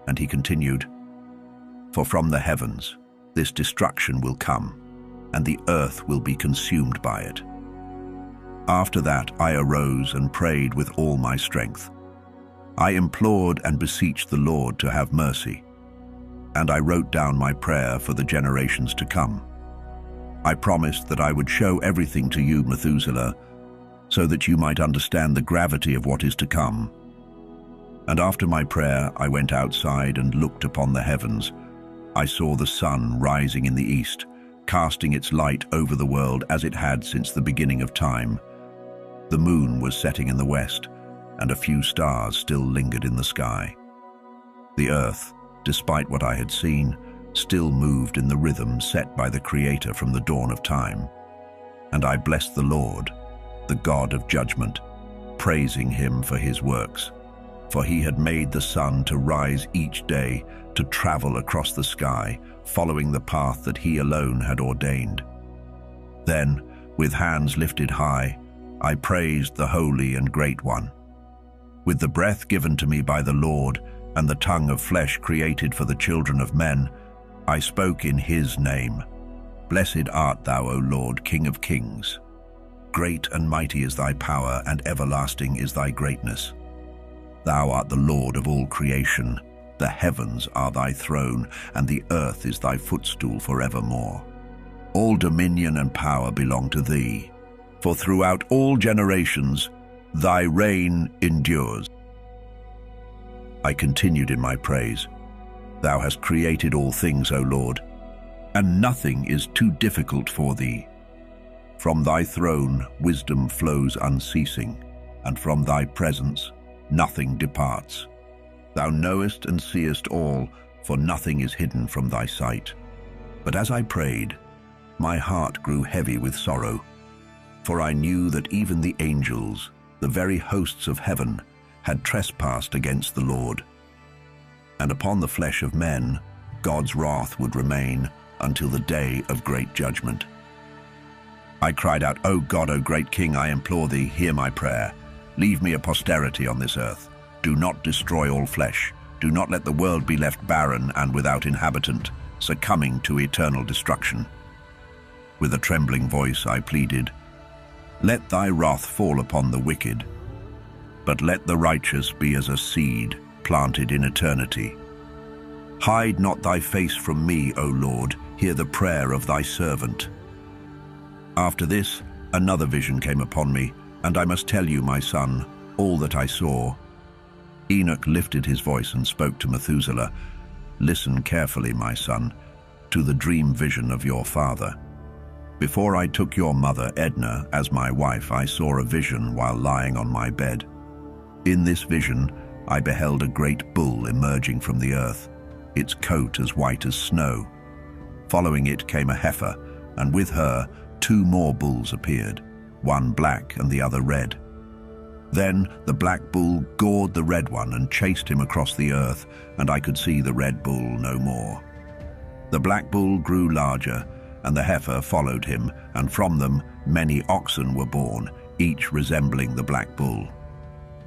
Speaker 1: and he continued, "For from the heavens this destruction will come, and the earth will be consumed by it." After that I arose and prayed with all my strength. I implored and beseeched the Lord to have mercy, and I wrote down my prayer for the generations to come. I promised that I would show everything to you, Methuselah, so that you might understand the gravity of what is to come. And after my prayer, I went outside and looked upon the heavens. I saw the sun rising in the east, casting its light over the world as it had since the beginning of time. The moon was setting in the west, and a few stars still lingered in the sky. The earth, despite what I had seen, still moved in the rhythm set by the Creator from the dawn of time. And I blessed the Lord, the God of judgment, praising him for his works. For he had made the sun to rise each day, to travel across the sky, following the path that he alone had ordained. Then, with hands lifted high, I praised the Holy and Great One. With the breath given to me by the Lord and the tongue of flesh created for the children of men, I spoke in his name. Blessed art thou, O Lord, King of kings. Great and mighty is thy power, and everlasting is thy greatness. Thou art the Lord of all creation. The heavens are thy throne, and the earth is thy footstool forevermore. All dominion and power belong to thee, for throughout all generations thy reign endures. I continued in my praise. Thou hast created all things, O Lord, and nothing is too difficult for thee. From thy throne wisdom flows unceasing, and from thy presence nothing departs. Thou knowest and seest all, for nothing is hidden from thy sight. But as I prayed, my heart grew heavy with sorrow, for I knew that even the angels, the very hosts of heaven, had trespassed against the Lord. And upon the flesh of men, God's wrath would remain until the day of great judgment. I cried out, "O God, O great King, I implore thee, hear my prayer. Leave me a posterity on this earth. Do not destroy all flesh. Do not let the world be left barren and without inhabitant, succumbing to eternal destruction." With a trembling voice I pleaded, "Let thy wrath fall upon the wicked, but let the righteous be as a seed planted in eternity. Hide not thy face from me, O Lord, hear the prayer of thy servant." After this, another vision came upon me, and I must tell you, my son, all that I saw. Enoch lifted his voice and spoke to Methuselah, "Listen carefully, my son, to the dream vision of your father. Before I took your mother, Edna, as my wife, I saw a vision while lying on my bed. In this vision, I beheld a great bull emerging from the earth, its coat as white as snow. Following it came a heifer, and with her 2 more bulls appeared, one black and the other red. Then the black bull gored the red one and chased him across the earth, and I could see the red bull no more. The black bull grew larger, and the heifer followed him, and from them many oxen were born, each resembling the black bull.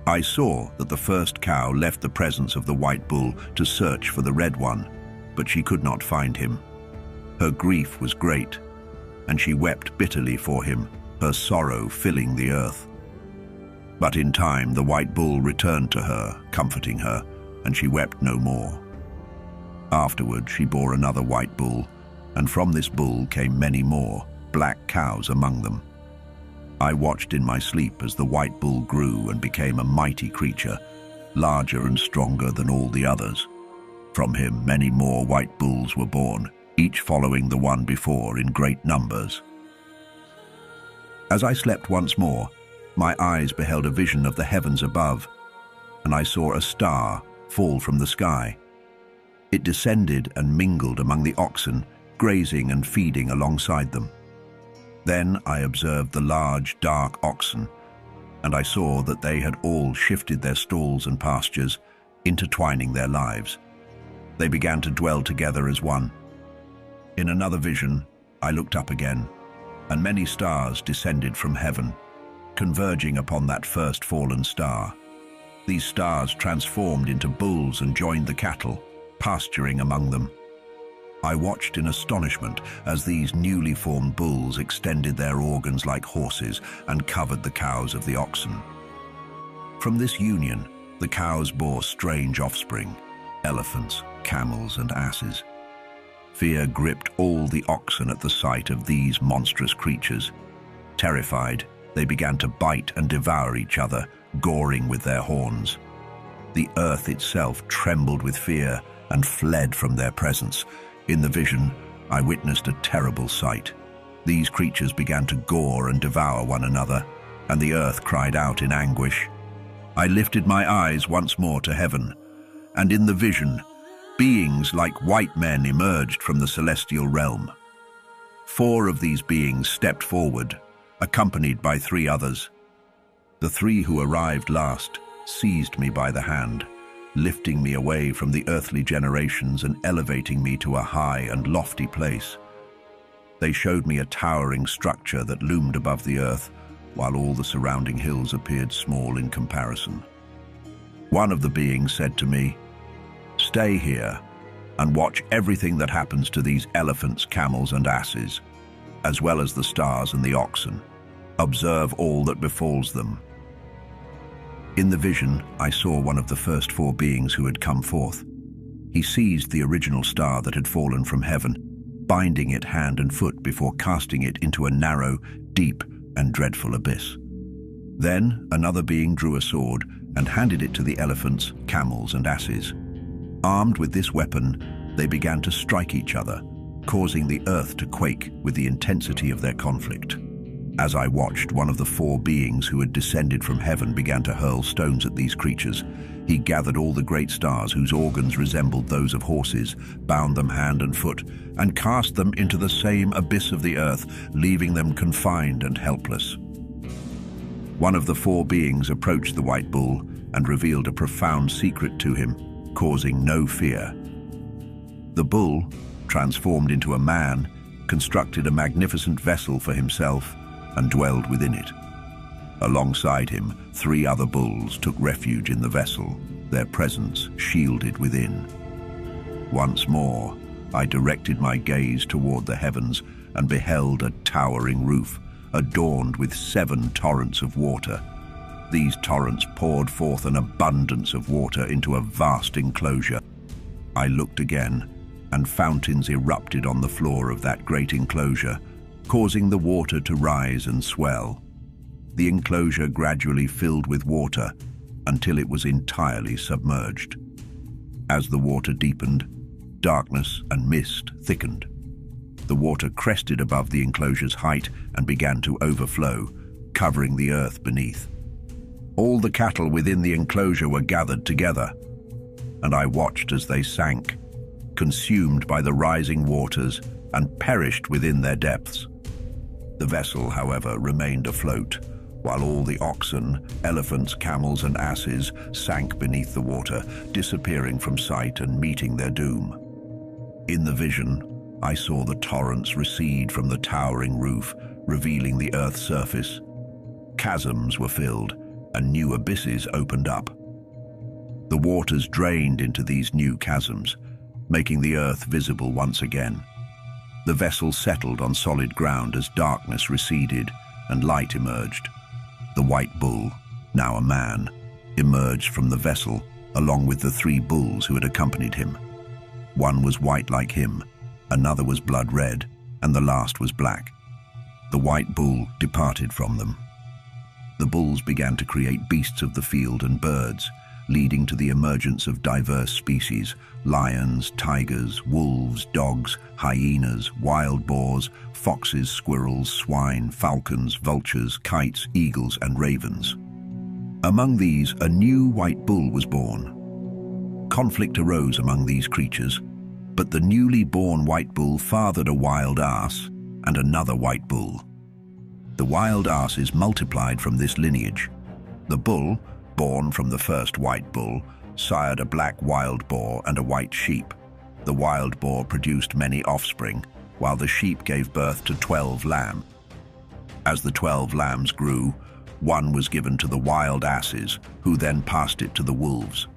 Speaker 1: I saw that the first cow left the presence of the white bull to search for the red one, but she could not find him. Her grief was great, and she wept bitterly for him, her sorrow filling the earth. But in time the white bull returned to her, comforting her, and she wept no more. Afterward she bore another white bull, and from this bull came many more, black cows among them. I watched in my sleep as the white bull grew and became a mighty creature, larger and stronger than all the others. From him many more white bulls were born, each following the one before in great numbers. As I slept once more, my eyes beheld a vision of the heavens above, and I saw a star fall from the sky. It descended and mingled among the oxen, grazing and feeding alongside them. Then I observed the large, dark oxen, and I saw that they had all shifted their stalls and pastures, intertwining their lives. They began to dwell together as one. In another vision, I looked up again, and many stars descended from heaven, converging upon that first fallen star. These stars transformed into bulls and joined the cattle, pasturing among them. I watched in astonishment as these newly formed bulls extended their organs like horses and covered the cows of the oxen. From this union, the cows bore strange offspring, elephants, camels, and asses. Fear gripped all the oxen at the sight of these monstrous creatures. Terrified, they began to bite and devour each other, goring with their horns. The earth itself trembled with fear and fled from their presence. In the vision, I witnessed a terrible sight. These creatures began to gore and devour one another, and the earth cried out in anguish. I lifted my eyes once more to heaven, and in the vision, beings like white men emerged from the celestial realm. 4 of these beings stepped forward, accompanied by 3 others. The 3 who arrived last seized me by the hand, lifting me away from the earthly generations and elevating me to a high and lofty place. They showed me a towering structure that loomed above the earth, while all the surrounding hills appeared small in comparison. One of the beings said to me, "Stay here and watch everything that happens to these elephants, camels, and asses, as well as the stars and the oxen. Observe all that befalls them." In the vision, I saw one of the first 4 beings who had come forth. He seized the original star that had fallen from heaven, binding it hand and foot before casting it into a narrow, deep, and dreadful abyss. Then another being drew a sword and handed it to the elephants, camels, and asses. Armed with this weapon, they began to strike each other, causing the earth to quake with the intensity of their conflict. As I watched, one of the four beings who had descended from heaven began to hurl stones at these creatures. He gathered all the great stars whose organs resembled those of horses, bound them hand and foot, and cast them into the same abyss of the earth, leaving them confined and helpless. One of the four beings approached the white bull and revealed a profound secret to him, causing no fear. The bull, transformed into a man, constructed a magnificent vessel for himself and dwelled within it. Alongside him, 3 other bulls took refuge in the vessel, their presence shielded within. Once more, I directed my gaze toward the heavens and beheld a towering roof, adorned with 7 torrents of water. These torrents poured forth an abundance of water into a vast enclosure. I looked again, and fountains erupted on the floor of that great enclosure, causing the water to rise and swell. The enclosure gradually filled with water until it was entirely submerged. As the water deepened, darkness and mist thickened. The water crested above the enclosure's height and began to overflow, covering the earth beneath. All the cattle within the enclosure were gathered together, and I watched as they sank, consumed by the rising waters and perished within their depths. The vessel, however, remained afloat, while all the oxen, elephants, camels, and asses sank beneath the water, disappearing from sight and meeting their doom. In the vision, I saw the torrents recede from the towering roof, revealing the earth's surface. Chasms were filled, and new abysses opened up. The waters drained into these new chasms, making the earth visible once again. The vessel settled on solid ground as darkness receded and light emerged. The white bull, now a man, emerged from the vessel along with the 3 bulls who had accompanied him. One was white like him, another was blood red, and the last was black. The white bull departed from them. The bulls began to create beasts of the field and birds, leading to the emergence of diverse species: lions, tigers, wolves, dogs, hyenas, wild boars, foxes, squirrels, swine, falcons, vultures, kites, eagles, and ravens. Among these, a new white bull was born. Conflict arose among these creatures, but the newly born white bull fathered a wild ass and another white bull. The wild asses multiplied from this lineage. The bull, born from the first white bull, sired a black wild boar and a white sheep. The wild boar produced many offspring, while the sheep gave birth to 12 lambs. As the 12 lambs grew, one was given to the wild asses, who then passed it to the wolves.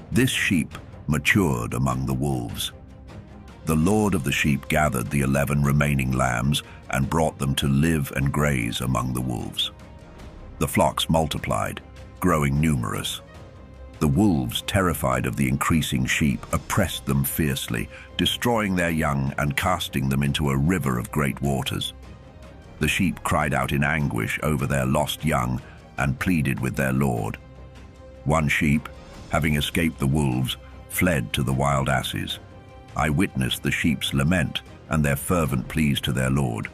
Speaker 1: This sheep matured among the wolves. The lord of the sheep gathered the 11 remaining lambs and brought them to live and graze among the wolves. The flocks multiplied, growing numerous. The wolves, terrified of the increasing sheep, oppressed them fiercely, destroying their young and casting them into a river of great waters. The sheep cried out in anguish over their lost young and pleaded with their lord. One sheep, having escaped the wolves, fled to the wild asses. I witnessed the sheep's lament and their fervent pleas to their lord,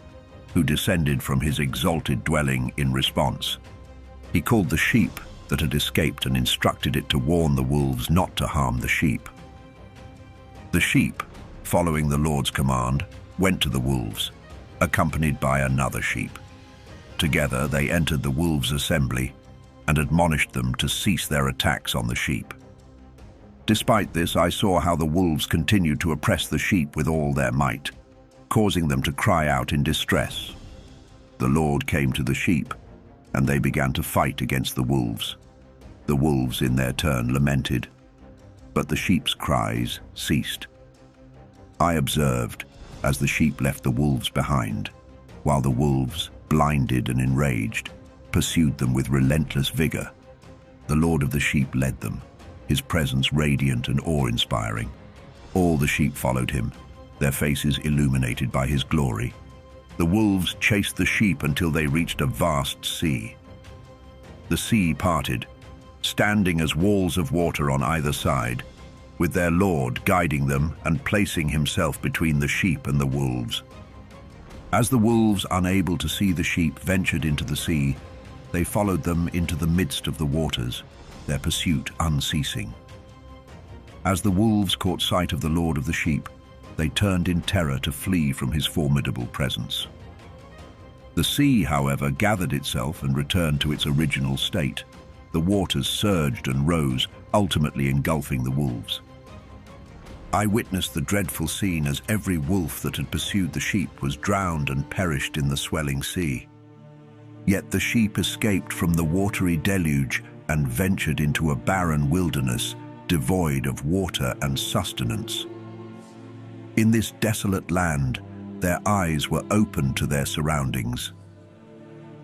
Speaker 1: who descended from his exalted dwelling in response. He called the sheep that had escaped and instructed it to warn the wolves not to harm the sheep. The sheep, following the Lord's command, went to the wolves, accompanied by another sheep. Together they entered the wolves' assembly and admonished them to cease their attacks on the sheep. Despite this, I saw how the wolves continued to oppress the sheep with all their might, causing them to cry out in distress. The Lord came to the sheep, and they began to fight against the wolves. The wolves, in their turn, lamented, but the sheep's cries ceased. I observed as the sheep left the wolves behind, while the wolves, blinded and enraged, pursued them with relentless vigor. The Lord of the sheep led them, his presence radiant and awe-inspiring. All the sheep followed him, their faces illuminated by his glory. The wolves chased the sheep until they reached a vast sea. The sea parted, standing as walls of water on either side, with their Lord guiding them and placing himself between the sheep and the wolves. As the wolves, unable to see the sheep, ventured into the sea, they followed them into the midst of the waters, their pursuit unceasing. As the wolves caught sight of the Lord of the sheep, they turned in terror to flee from his formidable presence. The sea, however, gathered itself and returned to its original state. The waters surged and rose, ultimately engulfing the wolves. I witnessed the dreadful scene as every wolf that had pursued the sheep was drowned and perished in the swelling sea. Yet the sheep escaped from the watery deluge and ventured into a barren wilderness, devoid of water and sustenance. In this desolate land, their eyes were opened to their surroundings.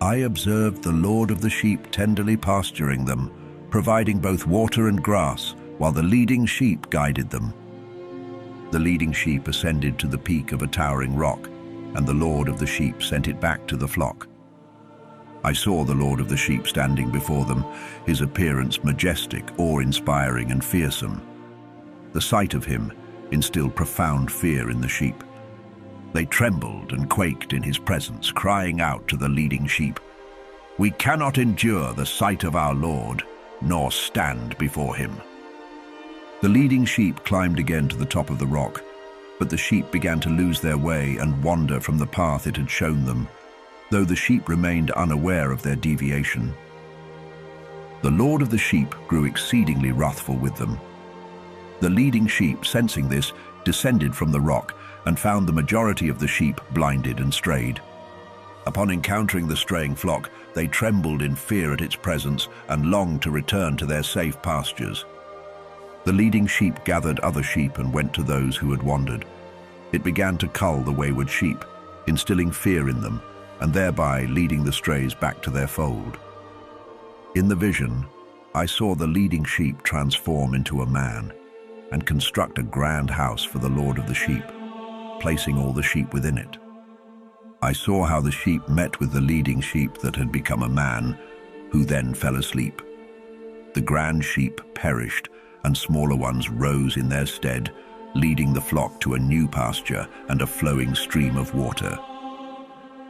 Speaker 1: I observed the Lord of the sheep tenderly pasturing them, providing both water and grass, while the leading sheep guided them. The leading sheep ascended to the peak of a towering rock, and the Lord of the sheep sent it back to the flock. I saw the Lord of the sheep standing before them, his appearance majestic, awe-inspiring, and fearsome. The sight of him instilled profound fear in the sheep. They trembled and quaked in his presence, crying out to the leading sheep, "We cannot endure the sight of our Lord, nor stand before him." The leading sheep climbed again to the top of the rock, but the sheep began to lose their way and wander from the path it had shown them, though the sheep remained unaware of their deviation. The Lord of the sheep grew exceedingly wrathful with them. The leading sheep, sensing this, descended from the rock and found the majority of the sheep blinded and strayed. Upon encountering the straying flock, they trembled in fear at its presence and longed to return to their safe pastures. The leading sheep gathered other sheep and went to those who had wandered. It began to cull the wayward sheep, instilling fear in them, and thereby leading the strays back to their fold. In the vision, I saw the leading sheep transform into a man and construct a grand house for the Lord of the sheep, placing all the sheep within it. I saw how the sheep met with the leading sheep that had become a man, who then fell asleep. The grand sheep perished, and smaller ones rose in their stead, leading the flock to a new pasture and a flowing stream of water.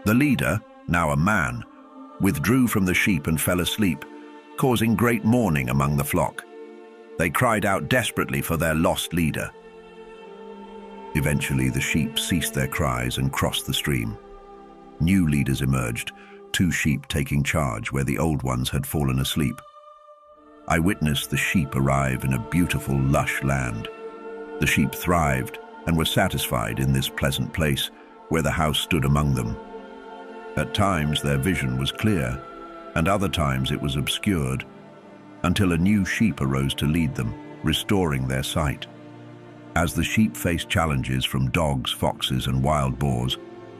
Speaker 1: The leader, now a man, withdrew from the sheep and fell asleep, causing great mourning among the flock. They cried out desperately for their lost leader. Eventually, the sheep ceased their cries and crossed the stream. New leaders emerged, 2 sheep taking charge where the old ones had fallen asleep. I witnessed the sheep arrive in a beautiful, lush land. The sheep thrived and were satisfied in this pleasant place where the house stood among them. At times their vision was clear, and other times it was obscured, until a new sheep arose to lead them, restoring their sight. As the sheep faced challenges from dogs, foxes, and wild boars,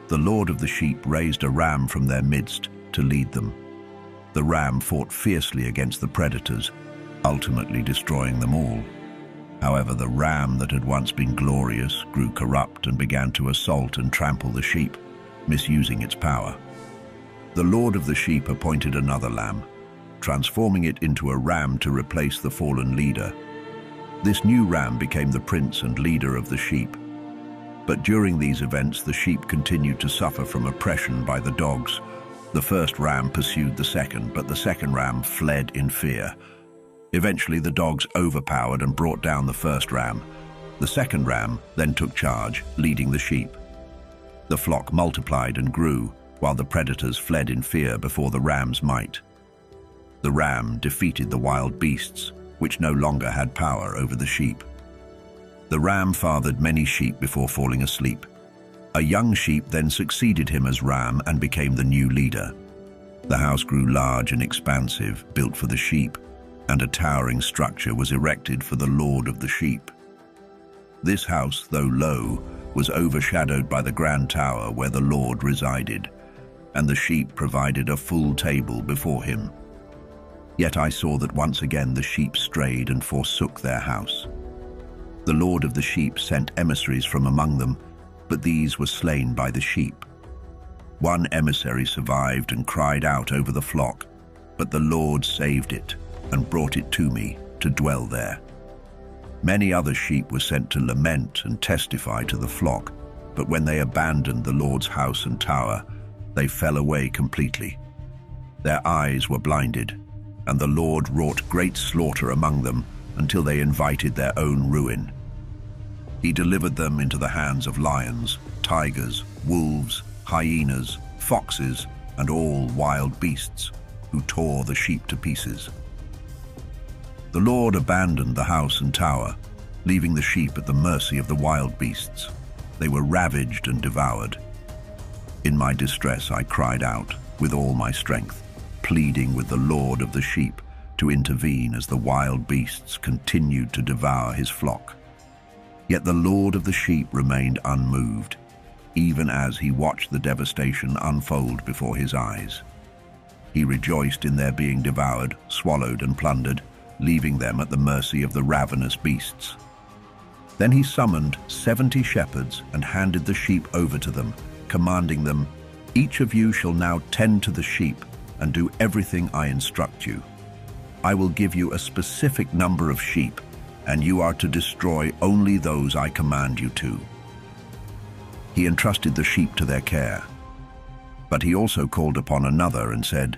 Speaker 1: the Lord of the sheep raised a ram from their midst to lead them. The ram fought fiercely against the predators, ultimately destroying them all. However, the ram that had once been glorious grew corrupt and began to assault and trample the sheep, misusing its power. The Lord of the sheep appointed another lamb, transforming it into a ram to replace the fallen leader. This new ram became the prince and leader of the sheep. But during these events, the sheep continued to suffer from oppression by the dogs. The first ram pursued the second, but the second ram fled in fear. Eventually, the dogs overpowered and brought down the first ram. The second ram then took charge, leading the sheep. The flock multiplied and grew, while the predators fled in fear before the ram's might. The ram defeated the wild beasts, which no longer had power over the sheep. The ram fathered many sheep before falling asleep. A young sheep then succeeded him as ram and became the new leader. The house grew large and expansive, built for the sheep, and a towering structure was erected for the Lord of the sheep. This house, though low, was overshadowed by the grand tower where the Lord resided, and the sheep provided a full table before him. Yet I saw that once again the sheep strayed and forsook their house. The Lord of the sheep sent emissaries from among them, but these were slain by the sheep. One emissary survived and cried out over the flock, but the Lord saved it and brought it to me to dwell there. Many other sheep were sent to lament and testify to the flock, But when they abandoned the Lord's house and tower, they fell away completely. Their eyes were blinded, and the Lord wrought great slaughter among them until they invited their own ruin. He delivered them into the hands of lions, tigers, wolves, hyenas, foxes, and all wild beasts, who tore the sheep to pieces. The Lord abandoned the house and tower, leaving the sheep at the mercy of the wild beasts. They were ravaged and devoured. In my distress I cried out with all my strength, pleading with the Lord of the sheep to intervene as the wild beasts continued to devour his flock. Yet the Lord of the sheep remained unmoved, even as he watched the devastation unfold before his eyes. He rejoiced in their being devoured, swallowed, and plundered, leaving them at the mercy of the ravenous beasts. Then he summoned 70 shepherds and handed the sheep over to them, commanding them, "Each of you shall now tend to the sheep and do everything I instruct you. I will give you a specific number of sheep, and you are to destroy only those I command you to." He entrusted the sheep to their care. But he also called upon another and said,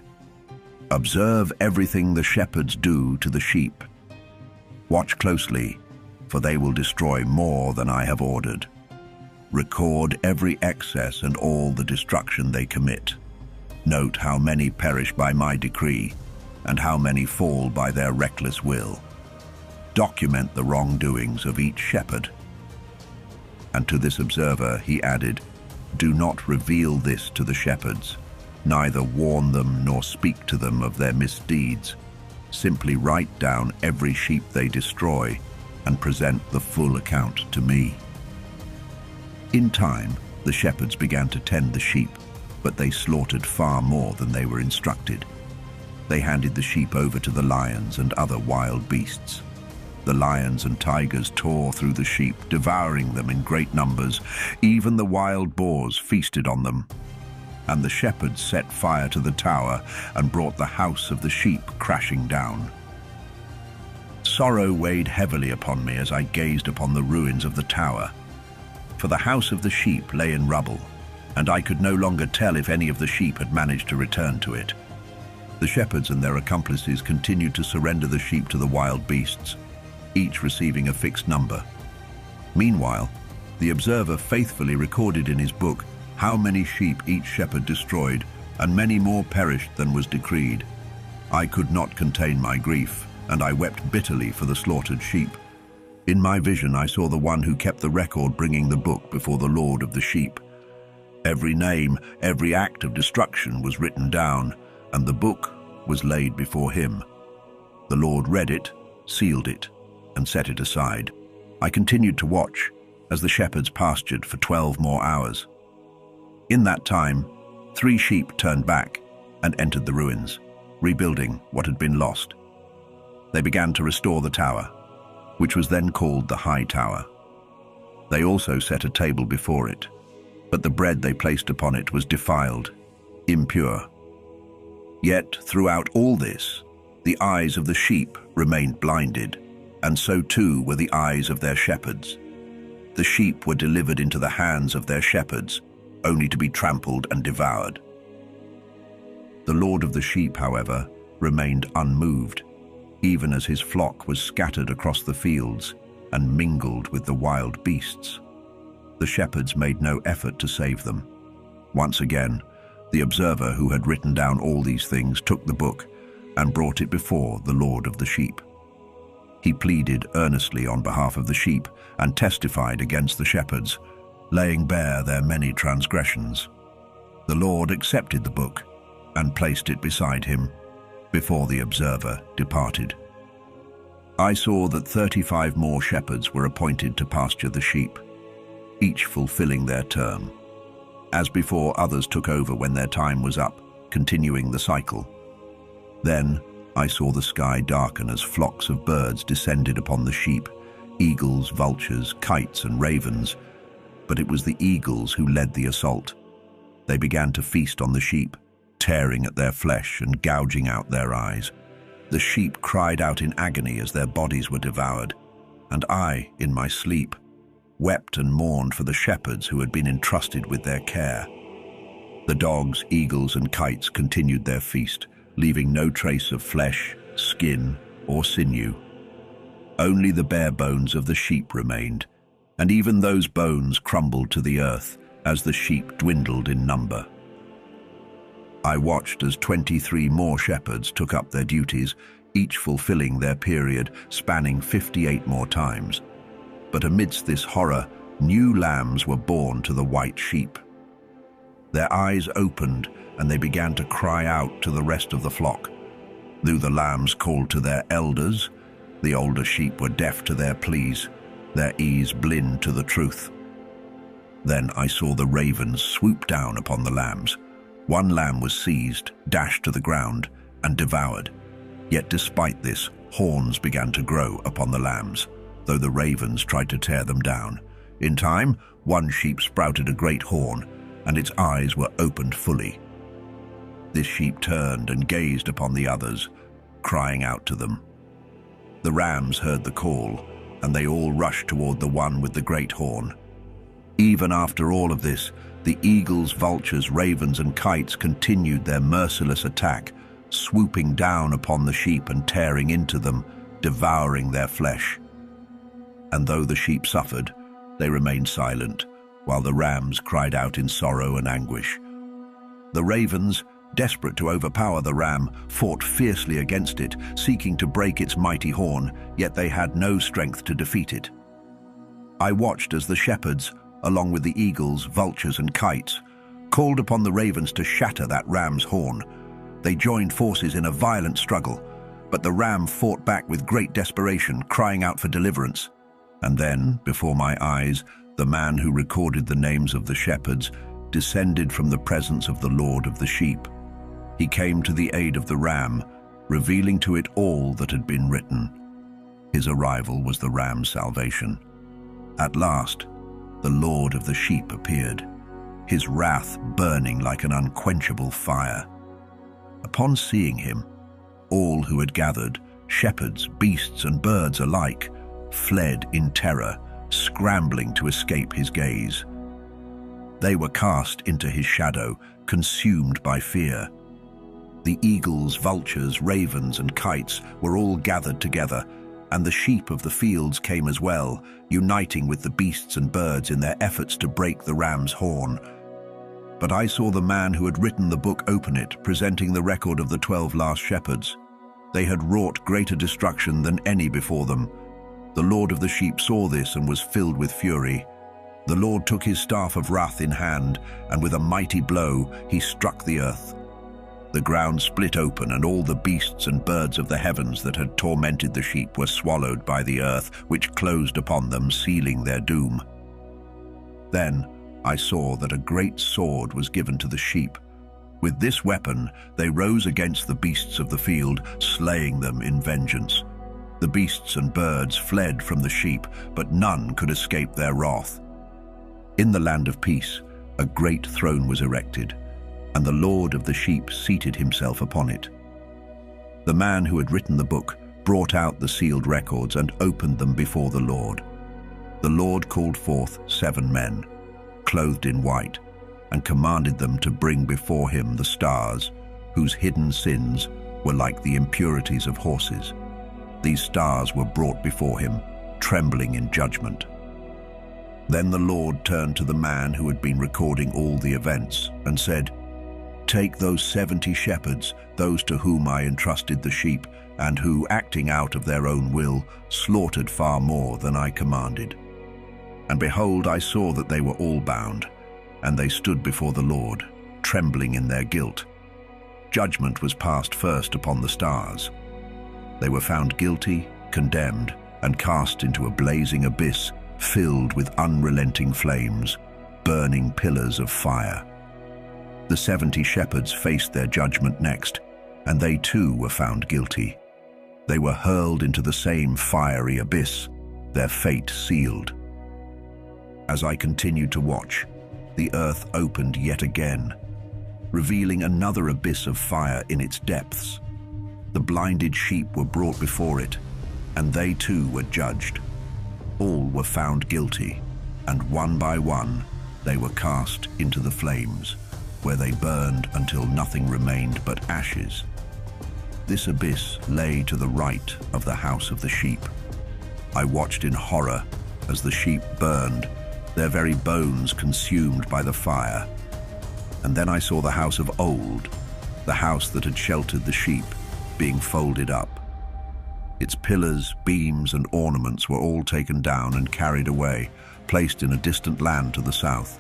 Speaker 1: "Observe everything the shepherds do to the sheep. Watch closely, for they will destroy more than I have ordered. Record every excess and all the destruction they commit. Note how many perish by my decree, and how many fall by their reckless will. Document the wrongdoings of each shepherd." And to this observer he added, "Do not reveal this to the shepherds, neither warn them nor speak to them of their misdeeds. Simply write down every sheep they destroy and present the full account to me." In time, the shepherds began to tend the sheep, but they slaughtered far more than they were instructed. They handed the sheep over to the lions and other wild beasts. The lions and tigers tore through the sheep, devouring them in great numbers. Even the wild boars feasted on them. And the shepherds set fire to the tower and brought the house of the sheep crashing down. Sorrow weighed heavily upon me as I gazed upon the ruins of the tower. For the house of the sheep lay in rubble, and I could no longer tell if any of the sheep had managed to return to it. The shepherds and their accomplices continued to surrender the sheep to the wild beasts, each receiving a fixed number. Meanwhile, the observer faithfully recorded in his book how many sheep each shepherd destroyed, and many more perished than was decreed. I could not contain my grief, and I wept bitterly for the slaughtered sheep. In my vision I saw the one who kept the record bringing the book before the Lord of the sheep. Every name, every act of destruction was written down, and the book was laid before him. The Lord read it, sealed it, and set it aside. I continued to watch as the shepherds pastured for 12 more hours. In that time, 3 sheep turned back and entered the ruins, rebuilding what had been lost. They began to restore the tower, which was then called the High Tower. They also set a table before it, but the bread they placed upon it was defiled, impure. Yet throughout all this, the eyes of the sheep remained blinded, and so too were the eyes of their shepherds. The sheep were delivered into the hands of their shepherds, only to be trampled and devoured. The Lord of the sheep, however, remained unmoved, even as his flock was scattered across the fields and mingled with the wild beasts. The shepherds made no effort to save them. Once again, the observer who had written down all these things took the book and brought it before the Lord of the sheep. He pleaded earnestly on behalf of the sheep and testified against the shepherds, laying bare their many transgressions. The Lord accepted the book and placed it beside him before the observer departed. I saw that 35 more shepherds were appointed to pasture the sheep, each fulfilling their term. As before, others took over when their time was up, continuing the cycle. Then I saw the sky darken as flocks of birds descended upon the sheep, eagles, vultures, kites, and ravens. But it was the eagles who led the assault. They began to feast on the sheep, tearing at their flesh and gouging out their eyes. The sheep cried out in agony as their bodies were devoured, and I, in my sleep, wept and mourned for the shepherds who had been entrusted with their care. The dogs, eagles, and kites continued their feast, leaving no trace of flesh, skin, or sinew. Only the bare bones of the sheep remained, and even those bones crumbled to the earth as the sheep dwindled in number. I watched as 23 more shepherds took up their duties, each fulfilling their period, spanning 58 more times. But amidst this horror, new lambs were born to the white sheep. Their eyes opened, and they began to cry out to the rest of the flock. Though the lambs called to their elders, the older sheep were deaf to their pleas, their ears blind to the truth. Then I saw the ravens swoop down upon the lambs. One lamb was seized, dashed to the ground, and devoured. Yet despite this, horns began to grow upon the lambs, though the ravens tried to tear them down. In time, one sheep sprouted a great horn, and its eyes were opened fully. This sheep turned and gazed upon the others, crying out to them. The rams heard the call, and they all rushed toward the one with the great horn. Even after all of this, the eagles, vultures, ravens, and kites continued their merciless attack, swooping down upon the sheep and tearing into them, devouring their flesh. And though the sheep suffered, they remained silent, while the rams cried out in sorrow and anguish. The ravens, desperate to overpower the ram, fought fiercely against it, seeking to break its mighty horn, yet they had no strength to defeat it. I watched as the shepherds, along with the eagles, vultures, and kites, called upon the ravens to shatter that ram's horn. They joined forces in a violent struggle, but the ram fought back with great desperation, crying out for deliverance. And then, before my eyes, the man who recorded the names of the shepherds descended from the presence of the Lord of the sheep. He came to the aid of the ram, revealing to it all that had been written. His arrival was the ram's salvation. At last, the Lord of the sheep appeared, his wrath burning like an unquenchable fire. Upon seeing him, all who had gathered, shepherds, beasts, and birds alike, fled in terror, scrambling to escape his gaze. They were cast into his shadow, consumed by fear. The eagles, vultures, ravens, and kites were all gathered together, and the sheep of the fields came as well, uniting with the beasts and birds in their efforts to break the ram's horn. But I saw the man who had written the book open it, presenting the record of the 12 last shepherds. They had wrought greater destruction than any before them. The Lord of the sheep saw this and was filled with fury. The Lord took his staff of wrath in hand, and with a mighty blow he struck the earth. The ground split open, and all the beasts and birds of the heavens that had tormented the sheep were swallowed by the earth, which closed upon them, sealing their doom. Then I saw that a great sword was given to the sheep. With this weapon they rose against the beasts of the field, slaying them in vengeance. The beasts and birds fled from the sheep, but none could escape their wrath. In the land of peace, a great throne was erected, and the Lord of the sheep seated himself upon it. The man who had written the book brought out the sealed records and opened them before the Lord. The Lord called forth 7 men, clothed in white, and commanded them to bring before him the stars, whose hidden sins were like the impurities of horses. These stars were brought before him, trembling in judgment. Then the Lord turned to the man who had been recording all the events and said, "Take those 70 shepherds, those to whom I entrusted the sheep, and who, acting out of their own will, slaughtered far more than I commanded. And behold, I saw that they were all bound, and they stood before the Lord, trembling in their guilt. Judgment was passed first upon the stars. They were found guilty, condemned, and cast into a blazing abyss filled with unrelenting flames, burning pillars of fire. The 70 shepherds faced their judgment next, and they too were found guilty. They were hurled into the same fiery abyss, their fate sealed. As I continued to watch, the earth opened yet again, revealing another abyss of fire in its depths. The blinded sheep were brought before it, and they too were judged. All were found guilty, and one by one they were cast into the flames, where they burned until nothing remained but ashes. This abyss lay to the right of the house of the sheep. I watched in horror as the sheep burned, their very bones consumed by the fire. And then I saw the house of old, the house that had sheltered the sheep, being folded up. Its pillars, beams, and ornaments were all taken down and carried away, placed in a distant land to the south.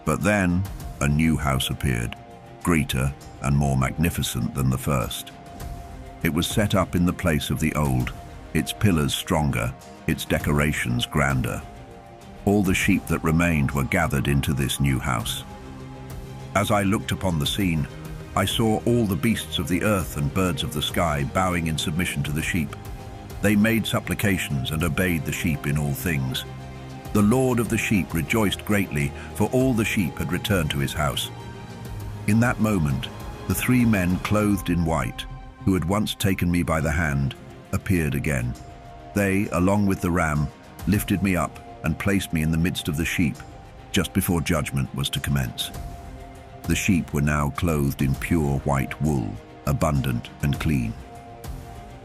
Speaker 1: But then a new house appeared, greater and more magnificent than the first. It was set up in the place of the old, its pillars stronger, its decorations grander. All the sheep that remained were gathered into this new house. As I looked upon the scene, I saw all the beasts of the earth and birds of the sky bowing in submission to the sheep. They made supplications and obeyed the sheep in all things. The Lord of the sheep rejoiced greatly, for all the sheep had returned to his house. In that moment, the three men clothed in white, who had once taken me by the hand, appeared again. They, along with the ram, lifted me up and placed me in the midst of the sheep, just before judgment was to commence. The sheep were now clothed in pure white wool, abundant and clean.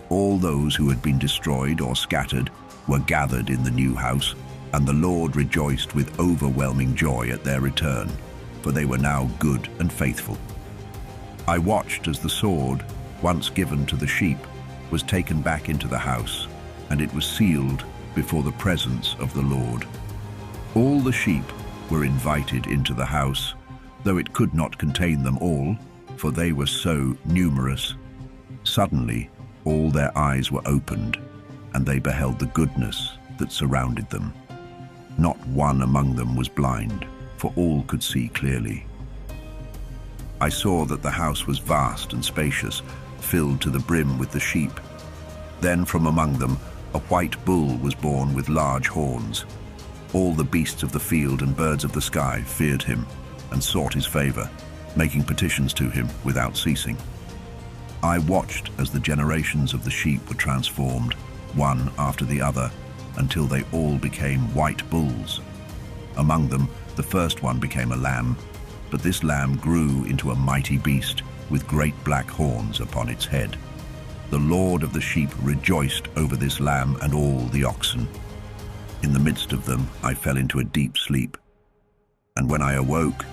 Speaker 1: All those who had been destroyed or scattered were gathered in the new house, and the Lord rejoiced with overwhelming joy at their return, for they were now good and faithful. I watched as the sword, once given to the sheep, was taken back into the house, and it was sealed before the presence of the Lord. All the sheep were invited into the house, though it could not contain them all, for they were so numerous. Suddenly, all their eyes were opened, and they beheld the goodness that surrounded them. Not one among them was blind, for all could see clearly. I saw that the house was vast and spacious, filled to the brim with the sheep. Then from among them a white bull was born with large horns. All the beasts of the field and birds of the sky feared him and sought his favor, making petitions to him without ceasing. I watched as the generations of the sheep were transformed, one after the other, until they all became white bulls. Among them, the first one became a lamb, but this lamb grew into a mighty beast with great black horns upon its head. The Lord of the sheep rejoiced over this lamb and all the oxen. In the midst of them, I fell into a deep sleep, and when I awoke,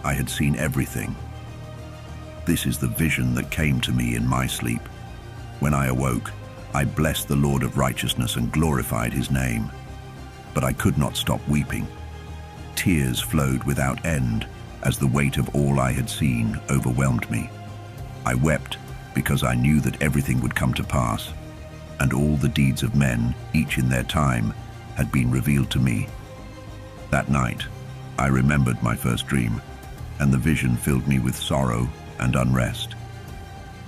Speaker 1: I had seen everything. This is the vision that came to me in my sleep. When I awoke, I blessed the Lord of righteousness and glorified his name. But I could not stop weeping. Tears flowed without end as the weight of all I had seen overwhelmed me. I wept because I knew that everything would come to pass, and all the deeds of men, each in their time, had been revealed to me. That night, I remembered my first dream, and the vision filled me with sorrow and unrest.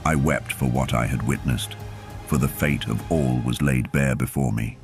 Speaker 1: I wept for what I had witnessed, for the fate of all was laid bare before me.